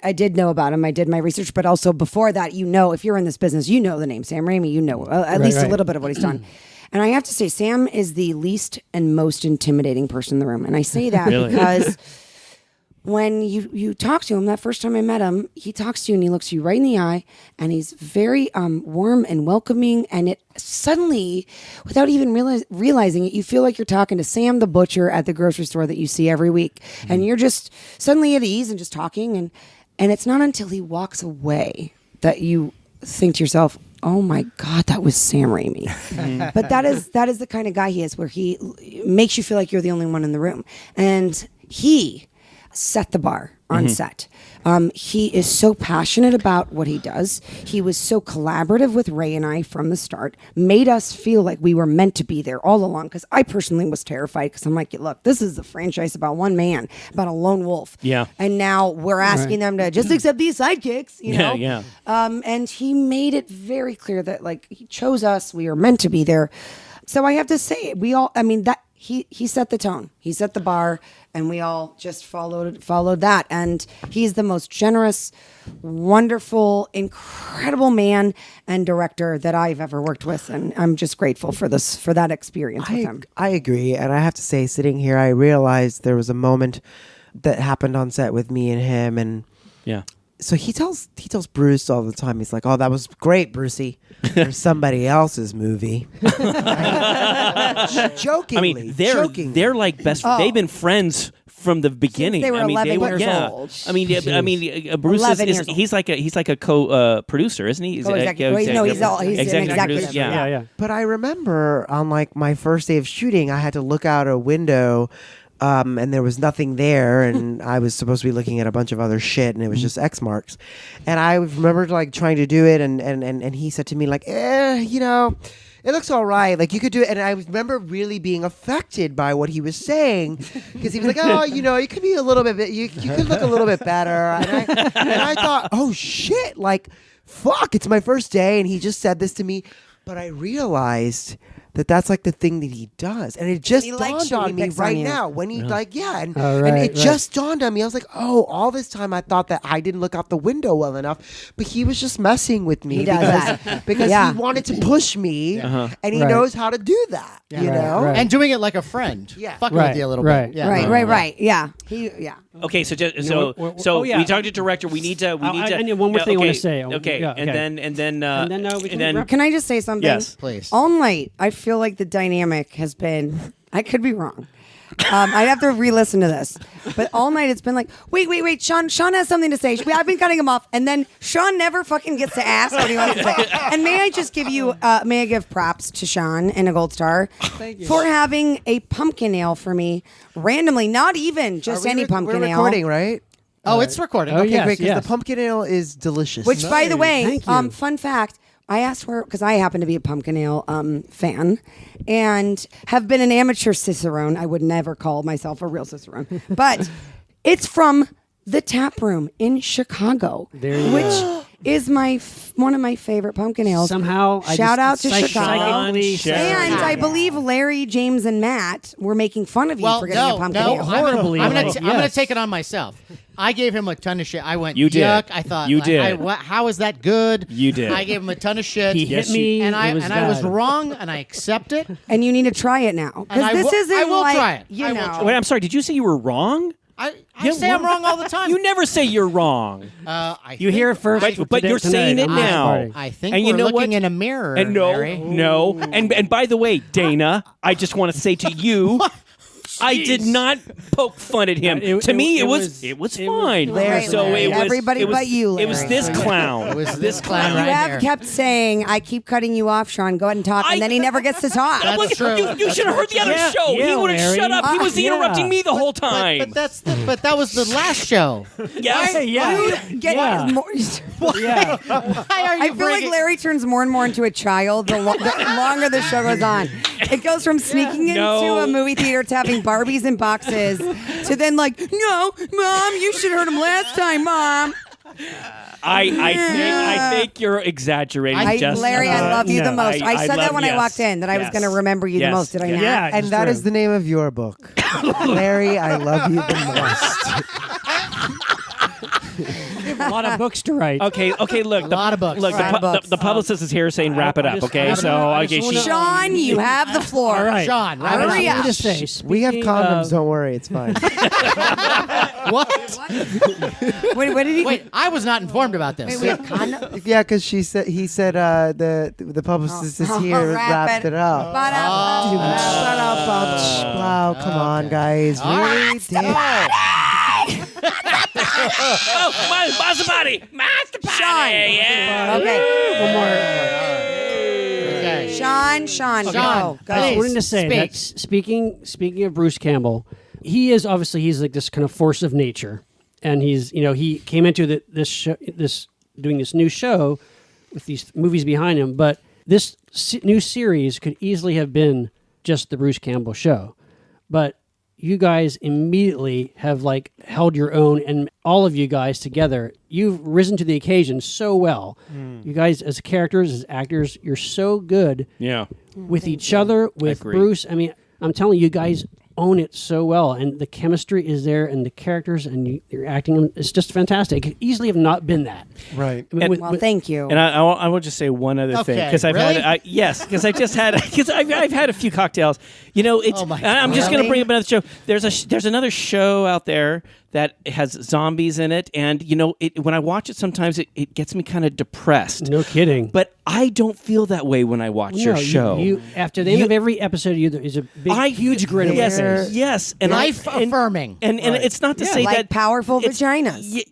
I did know about him. I did my research, but also before that, if you're in this business, you know the name Sam Raimi. You know at least a little bit of what he's done. And I have to say, Sam is the least and most intimidating person in the room. And I say that because when you talk to him, that first time I met him, he talks to you and he looks you right in the eye, and he's very warm and welcoming. And it suddenly, without even realizing it, you feel like you're talking to Sam the butcher at the grocery store that you see every week, and you're just suddenly at ease and just talking. And it's not until he walks away that you think to yourself, oh my God, that was Sam Raimi. But that is the kind of guy he is, where he makes you feel like you're the only one in the room, and he set the bar on set. He is so passionate about what he does. He was so collaborative with Ray and I from the start, made us feel like we were meant to be there all along, because I personally was terrified, because I'm like, look, this is a franchise about one man, about a lone wolf. Yeah. And now we're asking them to just accept these sidekicks, Yeah. And he made it very clear that, like, he chose us. We were meant to be there. So I have to say, he set the tone. He set the bar, and we all just followed that. And he's the most generous, wonderful, incredible man and director that I've ever worked with, and I'm just grateful for that experience with him. I agree, and I have to say, sitting here, I realized there was a moment that happened on set with me and him, and so he tells Bruce all the time. He's like, "Oh, that was great, Brucey, for somebody else's movie." Jokingly. I mean, they're like best. They've been friends from the beginning. Since they were 11 years old. I mean, Bruce he's like a co-producer, isn't he? He's an executive producer. Yeah. But I remember on like my first day of shooting, I had to look out a window. And there was nothing there, and I was supposed to be looking at a bunch of other shit, and it was just X marks. And I remember like trying to do it, and he said to me like, it looks all right. Like you could do it. And I remember really being affected by what he was saying because he was like, oh, you could be a little bit, you could look a little bit better. And I thought, oh shit, like, fuck, it's my first day. And he just said this to me. But I realized that that's like the thing that he does. And it just dawned on me right now when he and it just dawned on me. I was like, oh, all this time I thought that I didn't look out the window well enough, but he was just messing with me because he wanted to push me and he knows how to do that, you know? And doing it like a friend. Yeah. Fucking with you a little bit. Yeah. Right. Yeah. Okay, so we talked to director. We need to. I need one more thing I want to say. Okay, and then Can I just say something? Yes, please. All night, I feel like the dynamic has been. I could be wrong. I'd have to re-listen to this, but all night it's been like, wait, Sean has something to say. I've been cutting him off, and then Sean never fucking gets to ask what he wants to say. And may I just give you, may I give props to Sean and a gold star for having a pumpkin ale for me randomly, not even just any pumpkin ale. We're recording, right? Oh, it's recording. Oh, Okay, yes, great. Because the pumpkin ale is delicious. Which, by the way, Thank you. fun fact, I asked her because I happen to be a pumpkin ale fan and have been an amateur cicerone. I would never call myself a real cicerone, but it's from the Tap Room in Chicago, which is one of my favorite pumpkin ales. Somehow, shout out to Chicago. Psychically And I believe Larry, James, and Matt were making fun of you for getting a pumpkin ale. Horribly. I'm going to take it on myself. I gave him a ton of shit. I went, You did. yuck. I thought, You did. How is that good? You did. I gave him a ton of shit. He hit me. And I was bad. wrong, and I accept it. And you need to try it now. And I Because this will- isn't I will like, try it. you I will know. try wait. I'm sorry. Did you say you were wrong? I say I'm wrong all the time. You never say you're wrong. You hear it first, But you're saying it tonight. now. I think And we're you know looking what? in a mirror, And Larry. no. And by the way, Dana, I just want to say to you, I did not poke fun at him. To me, it was fine. Larry, so Larry. it was Everybody it was, but you, It was Larry. this clown. It was this clown You right have here. kept saying, I keep cutting you off, Sean. Go ahead and talk. And then he never gets to talk. That's Look, true. You should have heard the other Yeah, show. He yeah, would have Larry. shut up. He was Yeah. interrupting me the whole time. But that was the last show. Yes. Yeah. More, Yeah. Why are you I feel like Larry turns more and more into a child the longer the show goes on. It goes from sneaking into No. a movie theater to having Barbies in boxes to then like, no, Mom, you should have heard him last time, Mom. I think you're exaggerating. Just Larry, I love you the most. I said that when I walked in, that I was Yes. going to remember you the Yes. most. Did I not? Yeah. And that is the name of your book. Larry, I love you the most. A lot of books to write. Okay, look. A lot of books. Look, A lot of books. the publicist is here saying wrap it up, okay? So, okay, she... Sean, you have the floor. All right. Sean, I wrap was it up. going to say, We have speaking condoms, of- don't worry, it's fine. What? What did he? Wait, I was not informed about this. We have condoms. Yeah, because he said the publicist is here, wrapped it up. Wow, come on, guys. Really? Damn. Master Party! Sean. Yeah. Okay. One more. Okay. Sean, Sean, go. I just please, wanted to say speak. that speaking of Bruce Campbell, he's like this kind of force of nature, and he came into this doing this new show with these movies behind him, but this new series could easily have been just the Bruce Campbell show, but you guys immediately have like held your own, and all of you guys together, you've risen to the occasion so well. You guys as characters, as actors, you're so good Yeah. with each other, with agree. Bruce. I mean, I'm telling you guys own it so well, and the chemistry is there, and the characters, and you're acting them. It's just fantastic. It could easily have not been that. Right. I mean, Well, thank you. And I will just say one other thing, Okay, because I've really? had because I've had a few cocktails. You know, it's. Oh my I'm just going to Really? bring up another show. There's another show out there that has zombies in it, and you know, when I watch it, sometimes it gets me kind of depressed. no kidding. But I don't feel that way when I watch your No, show. You after the end of every episode, is a big, huge grin on your yes, face. yes, and Life affirming. and it's not to say like that powerful it's- vaginas.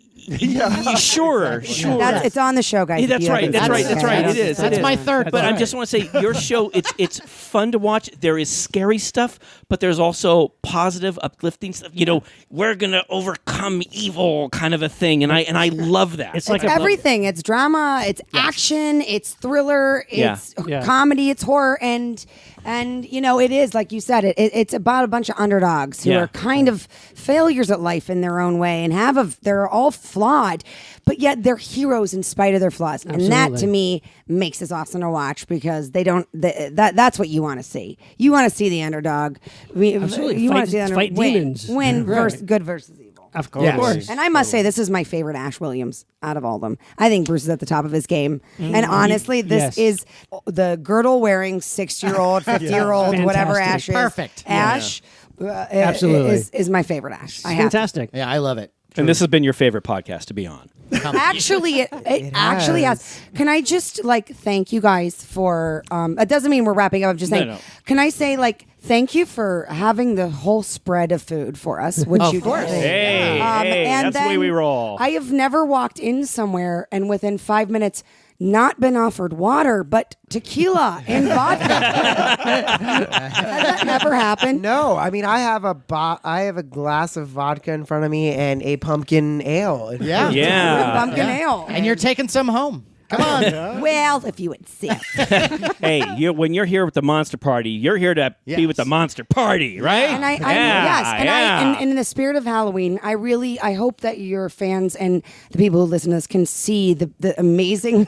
Sure. It's on the show, guys. Yeah, if that's you right. haven't That's seen right. it. That's right. It is. That's my third. But I just want to say, your show, it's fun to watch. There is scary stuff, but there's also positive, uplifting stuff. You know, we're gonna overcome evil, kind of a thing, and I love that. It's like It's everything. It's drama. It's action. It's thriller. It's comedy. It's horror. And you know, it is like you said. It's about a bunch of underdogs who are kind of failures at life in their own way, and they're all flawed, but yet they're heroes in spite of their flaws. And that to me makes this awesome to watch because that's what you want to see. You want to see the underdog. Absolutely. You want to see the underdog demons. Win versus good versus evil. Of course. And I must say, this is my favorite Ash Williams out of all of them. I think Bruce is at the top of his game. And honestly, this is the girdle-wearing 6-year-old, 50-year-old, whatever Ash is. Perfect. Ash Absolutely. is my favorite Ash. Fantastic. Yeah, I love it. And this has been your favorite podcast to be on. Actually, it actually has. Can I just thank you guys for? It doesn't mean we're wrapping up. I'm just saying. No. Can I say thank you for having the whole spread of food for us, which you did. Hey, and that's the way then we roll. I have never walked in somewhere and within 5 minutes not been offered water, but tequila and vodka. Has that never happened? No, I mean I have a glass of vodka in front of me and a pumpkin ale. Yeah. Pumpkin ale. And you're taking some home. Come on. Well, if you insist. Hey, when you're here with the Monster Party, you're here to be with the Monster Party, right? And and in the spirit of Halloween, I hope that your fans and the people who listen to this can see the amazing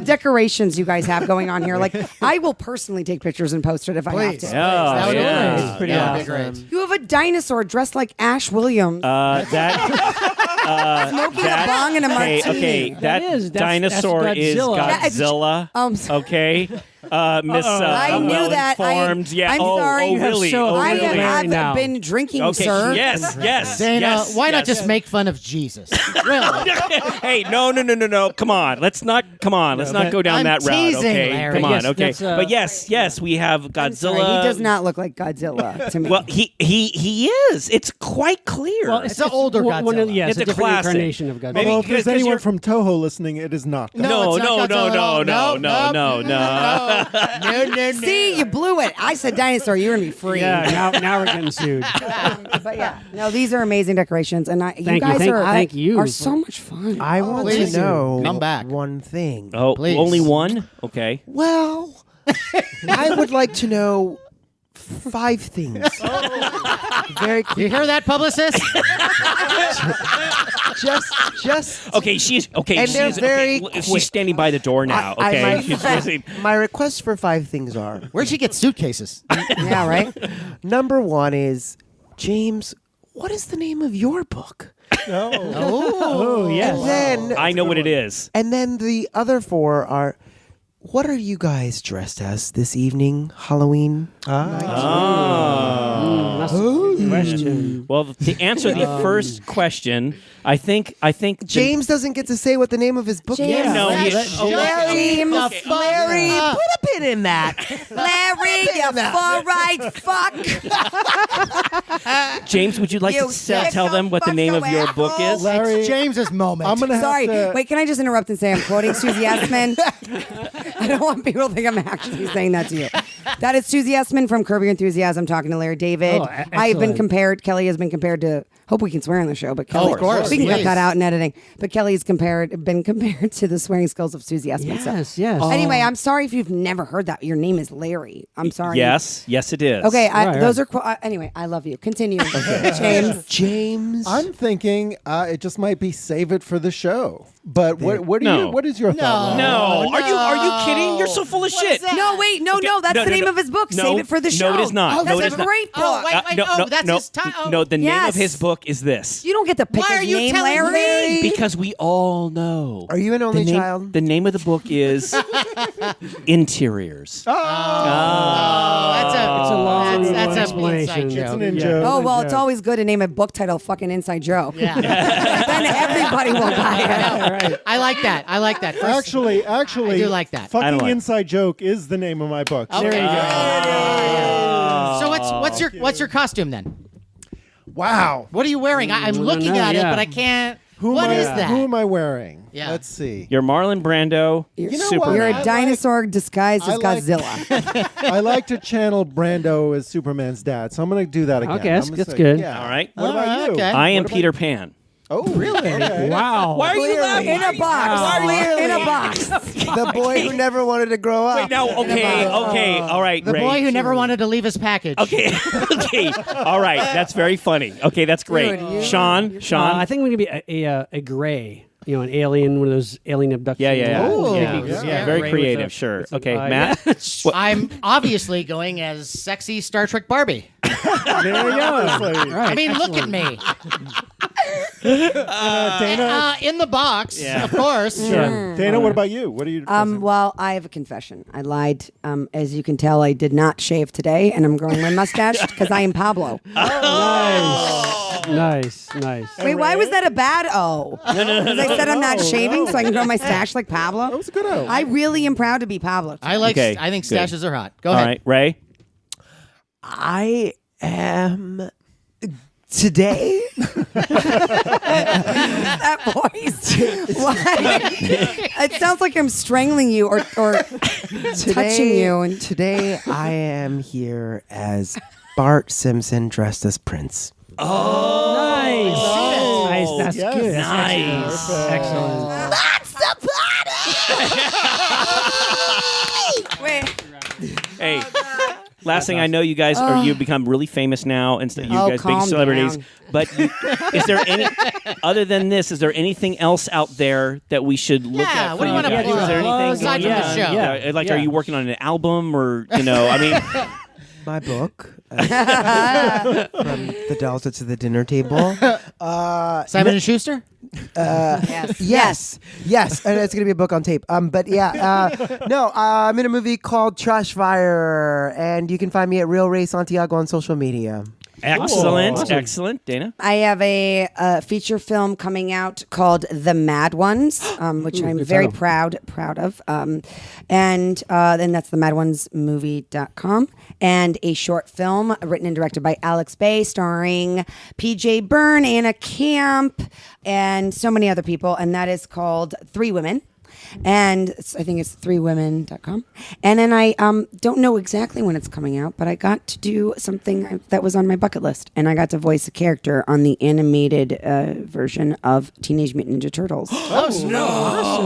decorations you guys have going on here. I will personally take pictures and post it if I have to. That would be great. It's pretty That would awesome. be great. You have a dinosaur dressed like Ash Williams. Smoking a bong and a martini. Okay, That's dinosaur is Godzilla. Godzilla. Okay. Miss I knew that. Well-informed. I'm sorry. Oh, really? I really? have been drinking, Okay. sir. Yes. Dana, yes, why not yes. just make fun of Jesus? Really? Hey, no. Come on. Let's not go down I'm that route. teasing, Okay. Larry. Come on. Yes, Okay. that's, But yes, we have I'm sorry, Godzilla. he does not look like Godzilla to me. Well, he is. It's quite clear. Well, It's an older Godzilla. It's It's a a different classic. incarnation of Godzilla. Maybe Although if there's 'cause anyone you're- from Toho listening, it is not. No. it's not Godzilla at all. No. See, you blew it. I said dinosaur. You're gonna be free. Yeah, now we're getting sued. But yeah, no, these are amazing decorations, and you Thank you. guys Thank you. are so much fun. I want Please to know come back. one thing. Oh, Please. only one? Okay. Well, I would like to know 5 things. Very You hear that, publicist? just Okay, she's okay. And they're she's very okay, quick. she's standing by the door now. Okay, she's my, listening. my request for 5 things are: Where'd she get suitcases? Yeah, right. number 1 is James. What is the name of your book? Oh, yes. And then I know what it is. And then the other 4 are: what are you guys dressed as this evening, Halloween? That's a good question. Well, to answer the first question, I think James doesn't get to say what the name of his book James. is. No, he- Larry, Larry, put a pin in that. Larry, you fuck. James, would you like You to sick tell them what the fuck name of your book asshole. is? Larry, It's James's moment. I'm gonna have Sorry. to. Wait, can I just interrupt and say I'm quoting Susie Essman? I don't want people to think I'm actually saying that to you. That is Susie Essman from Curb Your Enthusiasm talking to Larry David. Oh, I have been excellent. compared. Kelly has been compared to. Hope we can swear on the show, but Kelly, of course, we can cut please. that out in editing. But Kelly's been compared to the swearing skills of Susie Essman. So. Yes. Anyway, I'm sorry if you've never heard that. Your name is Larry. I'm sorry. Yes, it is. Okay. Right. Those are anyway. I love you. Continue, James. James. I'm thinking it just might be save it for the show. But what No. what is your thought? No, are you kidding? You're so full of shit. No, wait, no. That's no, the name no. of his book. No, Save it for the show. no, it is not. Oh, No, that's it a is great Oh, book. wait, no, that's no, his title. No, the name Yes. of his book is this. You don't get to pick Why his are you name, telling Larry. me? Because we all know. Are you an only the name, child? The name of the book is Interiors. Oh, that's a long that's an explanation. inside It's joke. an in-joke. Oh, well, it's always good to name a book title fucking Inside Joke. Yeah. Then everybody will buy it. I like that. First, Actually, I do like that. I don't Fucking like it. Inside Joke is the name of my book. Okay. There you go. So what's your costume then? Wow. What are you wearing? I'm looking know, at it, yeah. but I can't. What is that? Who am I wearing? Yeah. Let's see. You're Marlon Brando. You know Superman. what? You're I a dinosaur disguised as I like- Godzilla. I like to channel Brando as Superman's dad, so I'm going to do that again. Okay, I'm that's- gonna that's say- good. Yeah. All right. What about you? Okay. I am What about- Peter Pan. Oh, really? Okay. Wow. Why are you laughing? In a box. Clearly. In a box. The boy who never wanted to grow up. Wait, now, okay, all right, The Ray. boy who never wanted to leave his package. Okay, okay, all right, that's very funny. Okay, that's great. Dude, Sean, I think we're gonna be a gray. You know, an alien, one of those alien abduction. yeah. Ooh. Yeah, very Gray creative, with a- sure. with a- Okay, Matt. yeah. I'm obviously going as sexy Star Trek Barbie. There you go. Right. I mean, look at me. Dana, In the box, Yeah. of course. Dana, what about you? What are you? Well, I have a confession. I lied. As you can tell, I did not shave today, and I'm growing my mustache because I am Pablo. Nice. Wait, why was that a bad O? Because I said I'm not shaving, so I can grow my stash like Pablo. That was a good O. I really am proud to be Pablo. I like. Okay, I think good. stashes are hot. Go All ahead. right, Ray. I am today. That voice. Why? It sounds like I'm strangling you or touching you. And Today I am here as Bart Simpson dressed as Prince. Nice. That's yes. good. That's Nice. excellent. that's the party. Wait. Hey. Last thing I know, you guys you've become really famous now, and you Oh, guys big calm celebrities. down. But is there any other than this? Is there anything else out there that we should look Yeah, at? what do you want wanna to plug? Is there anything Aside from the going show. on? Yeah. Like, Yeah. are you working on an album, or I mean, My book. From the Delta to the dinner table. Simon and Schuster. Yes, and it's gonna be a book on tape. But yeah, no, I'm in a movie called Trash Fire, and you can find me at Real Ray Santiago on social media. excellent, excellent, Dana. I have a feature film coming out called The Mad Ones, which I'm very proud of. And then that's themadOnesmovie.com. And a short film written and directed by Alex Bay, starring PJ Byrne, Anna Camp, and so many other people. And that is called Three Women. And I think it's threewomen.com. And then I don't know exactly when it's coming out, but I got to do something that was on my bucket list. And I got to voice a character on the animated version of Teenage Mutant Ninja Turtles.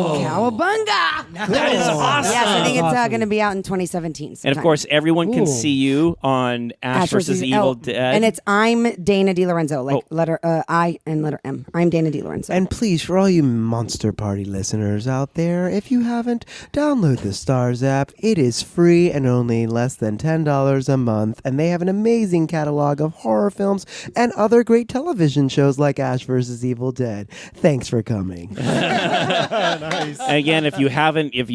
Cowabunga! That is awesome. Yes, I think it's Awesome. going to be out in 2017. And of sometime. course, everyone can Ooh. see you on Ash versus Evil Dead. And it's I'm Dana DeLORENZO, like letter I and letter M. I'm Dana DeLORENZO. And please, for all you Monster Party listeners out there, if you haven't, download the STARZ app. It is free and only less than $10 a month. And they have an amazing catalog of horror films and other great television shows like Ash vs. Evil Dead. Thanks for coming. Nice. And again, if you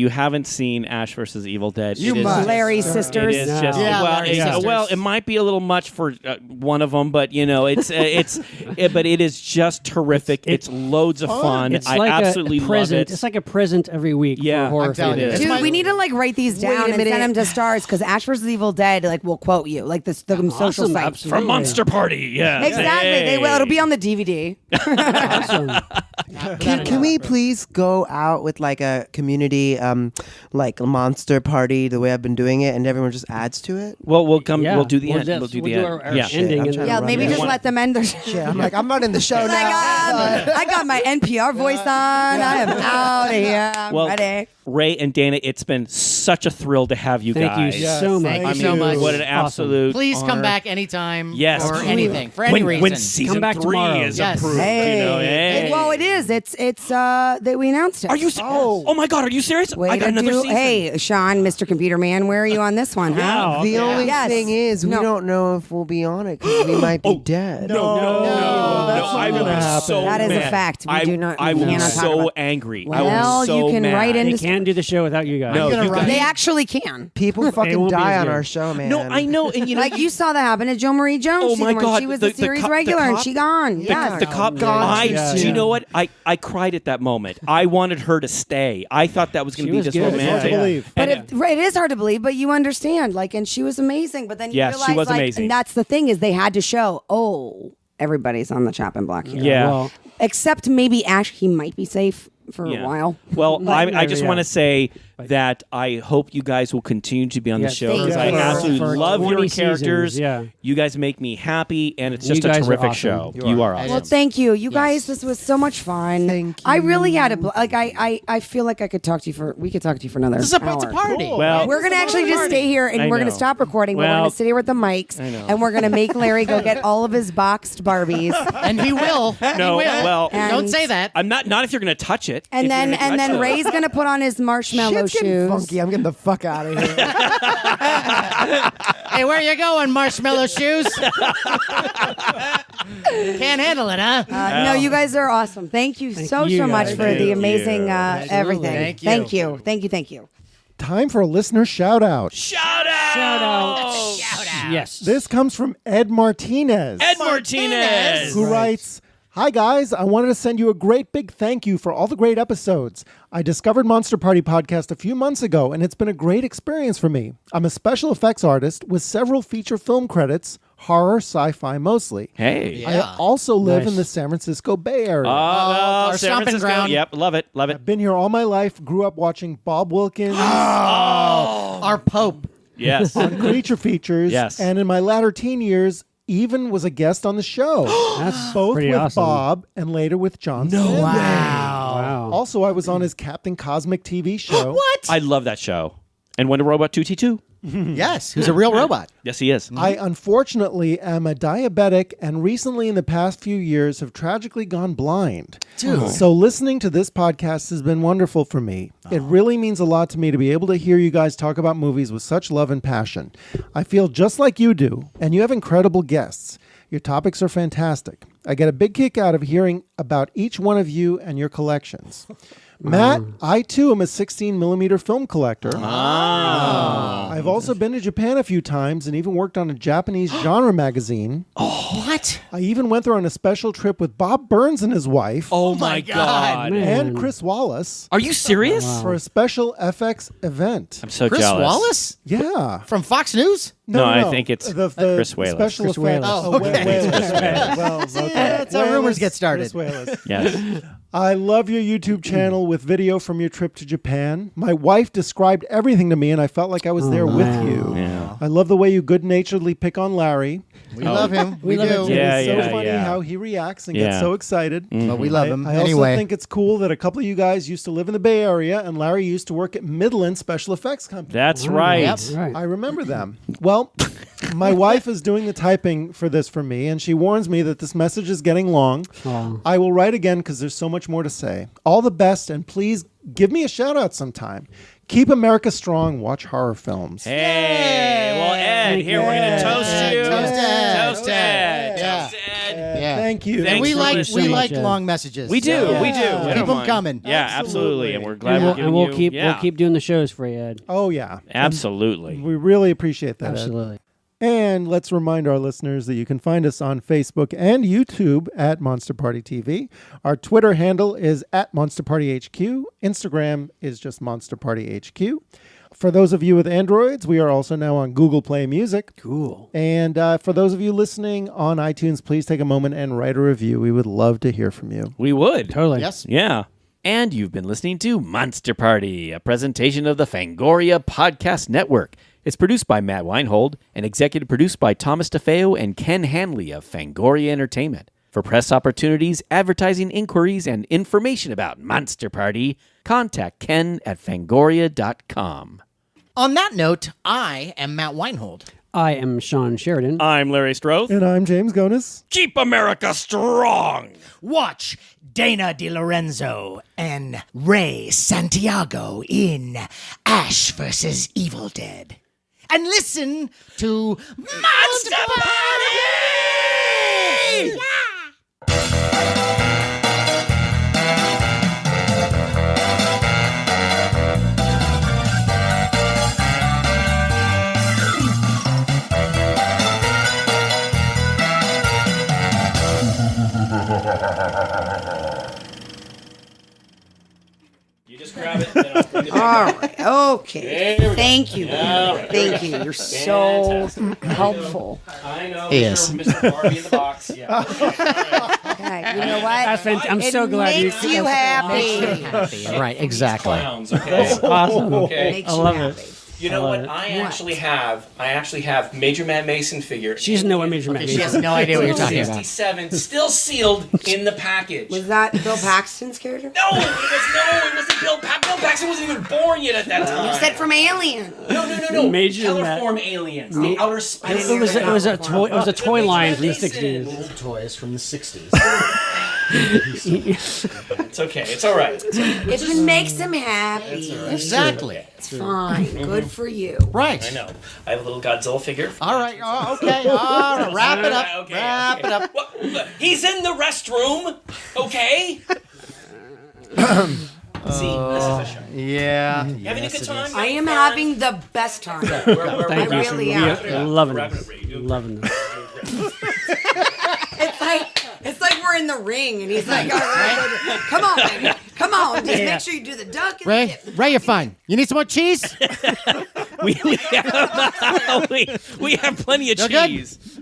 haven't seen Ash versus Evil Dead, You it is must. Larry It sisters. is No. just Yeah, Larry sisters. well, it might be a little much for one of them, but but it is just terrific. It's loads of fun. It's I like absolutely a present. love it. It's like a present every week Yeah, for horror I'm telling fans. you. It's Dude, my- we need to like write these Wait a down and minute. send them to STARZ because Ash vs. Evil Dead like will quote you like the social site. Absolutely. From Monster Party, yeah. Exactly. They will. It'll be on the DVD. Awesome. Can we please go out with like a community, like a Monster Party, the way I've been doing it, and everyone just adds to it? Well, we'll come. Yeah. We'll do the We'll end. just- We'll do we'll the do end. our Yeah. ending I'm and trying Yeah, to maybe run just it. let them end their Yeah, I'm like, I'm not in the show now. I got my NPR voice on. I am out of here. I'm Well, ready. Ray and Dana, it's been such a thrill to have you Thank you guys. Yes, so much. thank I I you mean, so much. what an Awesome. absolute Please come honor. back anytime. Yes. Or anything for any reason. When season Come back 3 tomorrow. is Yes. approved. Hey. You know, hey. Well, it is. It's that we announced it. Are you? Oh my God! Are you serious? Way I got to another do. season. Hey, Sean, Mr. Computer Man, where are you on this one? Huh? Wow. The only Yes. thing is, we No. don't know if we'll be on it because we might be dead. No, that's I not would gonna be happen. so That is a mad. fact. We I, do not- I we will be cannot talk so about- angry. Well, I will be so you can mad. write in- They can't do the show without you guys. No, gonna you write- They guys. actually can. People fucking won't be die as on good. our show, man. No, I know, and you know, Like you saw that happen to Joe Marie Jones. Oh, my season one. God, She was the- a the series cop- the regular, and cop- she gone. Yes. the cop God, yeah, do you yeah. know what? I cried at that moment. I wanted her to stay. I thought that was going She to be was this good. It's hard romantic. to believe. But And- it is hard to believe, but you understand. Like, and she was amazing. But then you Yes, she realize, was like, amazing. and that's the thing is they had to show. Oh, everybody's on the chopping block here. Yeah. Well, except maybe Ash. He might be safe for a while. Well, I just want to say that I hope you guys will continue to be on the show because I absolutely love your characters. You guys make me happy, and it's just a terrific show. You are awesome. Well, thank you. You guys, this was so much fun. Thank you. I really had I feel like I could talk to you for another This is a hour. pizza party. Cool. Well, We're going to actually just stay here and we're going to stop recording. We're going to sit here with the mics and we're going to make Larry go get all of his boxed Barbies. And he will. No, he will. well, don't say that. I'm not if you're going to touch it. And then Ray's going to put on his marshmallow Shit's getting shoes. funky. I'm getting the fuck out of here. Hey, where you going, marshmallow shoes? Can't handle it, huh? No, you guys are awesome. Thank you so much for the amazing everything. Thank you. Thank you. Time for a listener shout out. Shout out! Yes. This comes from Ed Martinez. Ed Martinez! Who writes, "Hi guys, I wanted to send you a great big thank you for all the great episodes. I discovered Monster Party podcast a few months ago and it's been a great experience for me. I'm a special effects artist with several feature film credits, horror, sci-fi mostly. Hey. I also live Nice. in the San Francisco Bay Area. our San stomping Francisco. ground. Yep, love it. I've been here all my life, grew up watching Bob Wilkins Our Pope. Yes. on Creature Features, Yes. and in my latter teen years, even was a guest on the show. That's Both pretty with awesome. Bob and later with John Sandman. Wow. Also, I was on his Captain Cosmic TV show. What? I love that show. And Wonder Robot 2T2. Yes, who's a real robot. Yes, he is. I unfortunately am a diabetic and recently in the past few years have tragically gone blind. Dude. So listening to this podcast has been wonderful for me. It really means a lot to me to be able to hear you guys talk about movies with such love and passion. I feel just like you do, and you have incredible guests. Your topics are fantastic. I get a big kick out of hearing about each one of you and your collections. Matt, I too am a 16mm film collector. I've also been to Japan a few times and even worked on a Japanese genre magazine. What? I even went there on a special trip with Bob Burns and his wife Oh my God. Man. and Chris Wallace Are you serious? for a special FX event. I'm so Chris jealous. Wallace? Yeah. From Fox News? No, I think it's the Chris Wallace. Special Chris effects. Wallace. Oh, okay. Well, okay. That's how rumors get started. Chris Wallace. Yes. I love your YouTube channel with video from your trip to Japan. My wife described everything to me, and I felt like I was there with you. Yeah. I love the way you good-naturedly pick on Larry. We love him. We love do. him too. Yeah, It's so yeah, funny yeah. how he reacts and Yeah. gets so excited. But we love him. I also anyway. think it's cool that a couple of you guys used to live in the Bay Area, and Larry used to work at Midland Special Effects Company. That's right. Yep. Right. I remember them. Well, my wife is doing the typing for this for me, and she warns me that this message is getting long. Aw. I will write again because there's so much more to say. All the best, and please give me a shout out sometime. Keep America strong. Watch horror films. Hey, well, Ed, Thank here you. we're gonna toast you. Toast Ed. Toast Ed. Yeah. Toast Ed. Yeah. Thank you. Thanks And we for like listening. we like Ed. long messages. We do. So We do. We Keep don't them mind. coming. Yeah, absolutely. And we're glad And we're we'll, giving and we'll you. keep yeah. we'll keep doing the shows for you, Ed. Oh, yeah. Absolutely. We really appreciate that. Ed. Absolutely. And let's remind our listeners that you can find us on Facebook and YouTube at Monster Party TV. Our Twitter handle is at Monster Party HQ. Instagram is just Monster Party HQ. For those of you with Androids, we are also now on Google Play Music. Cool. And for those of you listening on iTunes, please take a moment and write a review. We would love to hear from you. We would. Totally. Yes. Yeah. And you've been listening to Monster Party, a presentation of the Fangoria Podcast Network. It's produced by Matt Weinhold and executive produced by Thomas DeFeo and Ken Hanley of Fangoria Entertainment. For press opportunities, advertising inquiries, and information about Monster Party, contact Ken at fangoria.com. On that note, I am Matt Weinhold. I am Shawn Sheridan. I'm Larry Stroth. And I'm James Gonis. Keep America strong! Watch Dana DeLORENZO and Ray Santiago in Ash vs. Evil Dead. And listen to Monster Party! You just grab it and then I'll bring it All right. Okay. Thank you. Thank you. You're so helpful. I know. Yes. Mr. Barbie in the box. Yeah. Okay. Okay, you know what? I'm so glad you makes you happy. Happy. Right, exactly. Clowns, okay? awesome. Okay. Makes I you love happy. it. You know what? I actually have Major Matt Mason figure. She doesn't know what Major Matt She has is. no idea what you're talking about. 67, still sealed in the package. Was that Bill Paxton's character? No, it wasn't Bill Paxton. Bill Paxton wasn't even born yet at that time. You said from Alien. No. Major Matt- Colorform aliens. The outer space. It was a toy. It was a toy line from the Mason. '60s. Toys from the 60s. It's okay. It's all right. If it makes him happy, Exactly. it's fine. Good for you. Right. I know. I have a little Godzilla figure. All right. Oh, okay. All right. Wrap it up. Okay, Wrap okay. it up. What? He's in the restroom. Okay. See, this is a show. Yeah. You having a good time? I am having the best time. Thank I you. really I'm am. loving Wrapping this. up, Ray. Loving this. It's like we're in the ring, and he's like, all right, come on, baby. Come on. Just make sure you do the duck. And Ray, the dip. Ray, you're fine. You need some more cheese? we have plenty of You're good? cheese.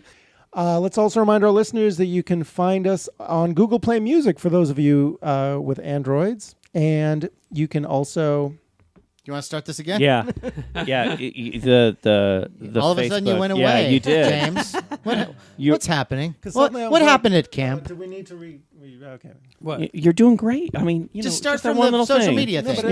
Let's also remind our listeners that you can find us on Google Play Music for those of you with Androids. And you can also... You want to start this again? Yeah. The All of a sudden you Facebook. went away. Yeah, you did. James. You- What's happening? 'Cause What, suddenly I what was like, happened at camp? Do we need to okay. You're doing great. I mean, Just start that from one the little social thing. media No, thing. but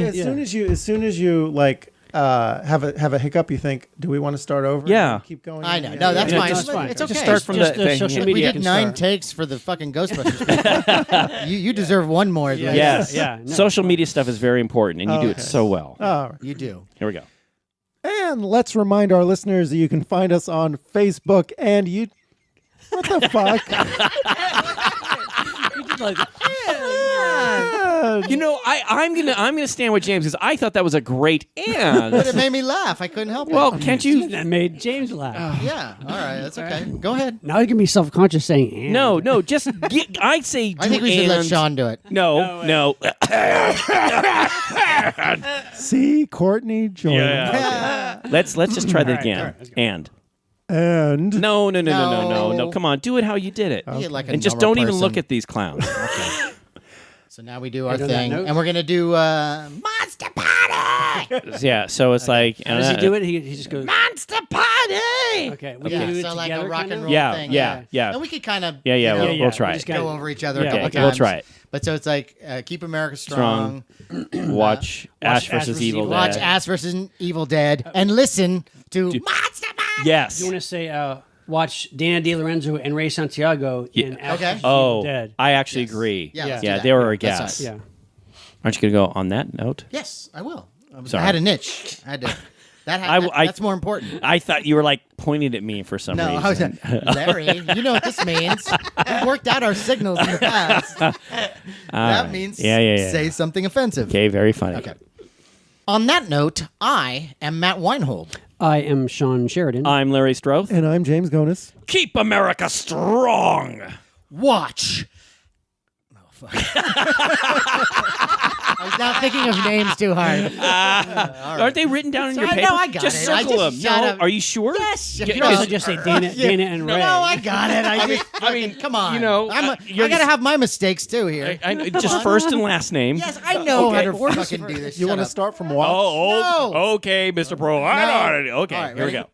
as soon as you like have a hiccup, you think, do we want to start over? Yeah. And keep going. I know. No, that's Yeah, fine. just fine. It's okay. Just start from Just the the thing. social We media did can 9 start. takes for the fucking Ghostbusters. you deserve one more. At least. Yes. Yeah, no. Social media stuff is very important, and you do it so well. All right. You do. Here we go. And let's remind our listeners that you can find us on Facebook and you. What the fuck? You know, I'm gonna stand with James because I thought that was a great and. But it made me laugh. I couldn't help it. Well, can't you? That made James laugh. Yeah. All right. That's okay. Go ahead. Now you can be self-conscious saying, and. No, just I'd say. I think we should let Sean do it. No. See, Courtney joined. Let's just try that again. And And no. Come on, do it how you did it, Be like a and just normal don't even person. look at these clowns. Okay. So now we do our on that thing, note? and we're gonna do Monster Party. Yeah. So it's like. How does he do it? He just goes. Monster Party. Okay, we Yeah, can do it so like together, a rock kinda? and roll Yeah, thing. yeah. And we could kind of Yeah. you know, We'll yeah, try just it. gotta- go over each other Yeah, a couple okay, times. we'll try it. But so it's like Keep America Strong. Watch Ash versus Evil Dead. Watch Ass versus Evil Dead, and listen to Monster Party. Yes. You want to say, watch Dana DeLORENZO and Ray Santiago in Ash Okay. vs. Oh, Evil Dead. I actually agree. Yeah, let's do that. they were a That's guess. nice. Yeah. Aren't you gonna go on that note? Yes, I will. Sorry. I had a niche. I had to. I- That's more important. I thought you were like pointing at me for some No, reason. I was like, Larry, you know what this means. We've worked out our signals in the past. That right. means Yeah. say something offensive. Okay, very funny. Okay. On that note, I am Matt Weinhold. I am Shawn Sheridan. I'm Larry Stroth. and I'm James Gonis. Keep America strong. Watch. Oh, fuck. I was not thinking of names too hard. Aren't they written down in your I paper? know, I got just it. I circle just them. shut No, up. are you sure? Yes. you can also just say Dana and Ray. No, I got it. I mean, come on. you know, I you're got to just- have my mistakes too here. Just first and last name. Yes, I know Okay. how to fucking do this. You want to Shut up. start from watch? Oh, No. okay, Mr. Pro. I know how to do. Okay, All right, here we ready? go.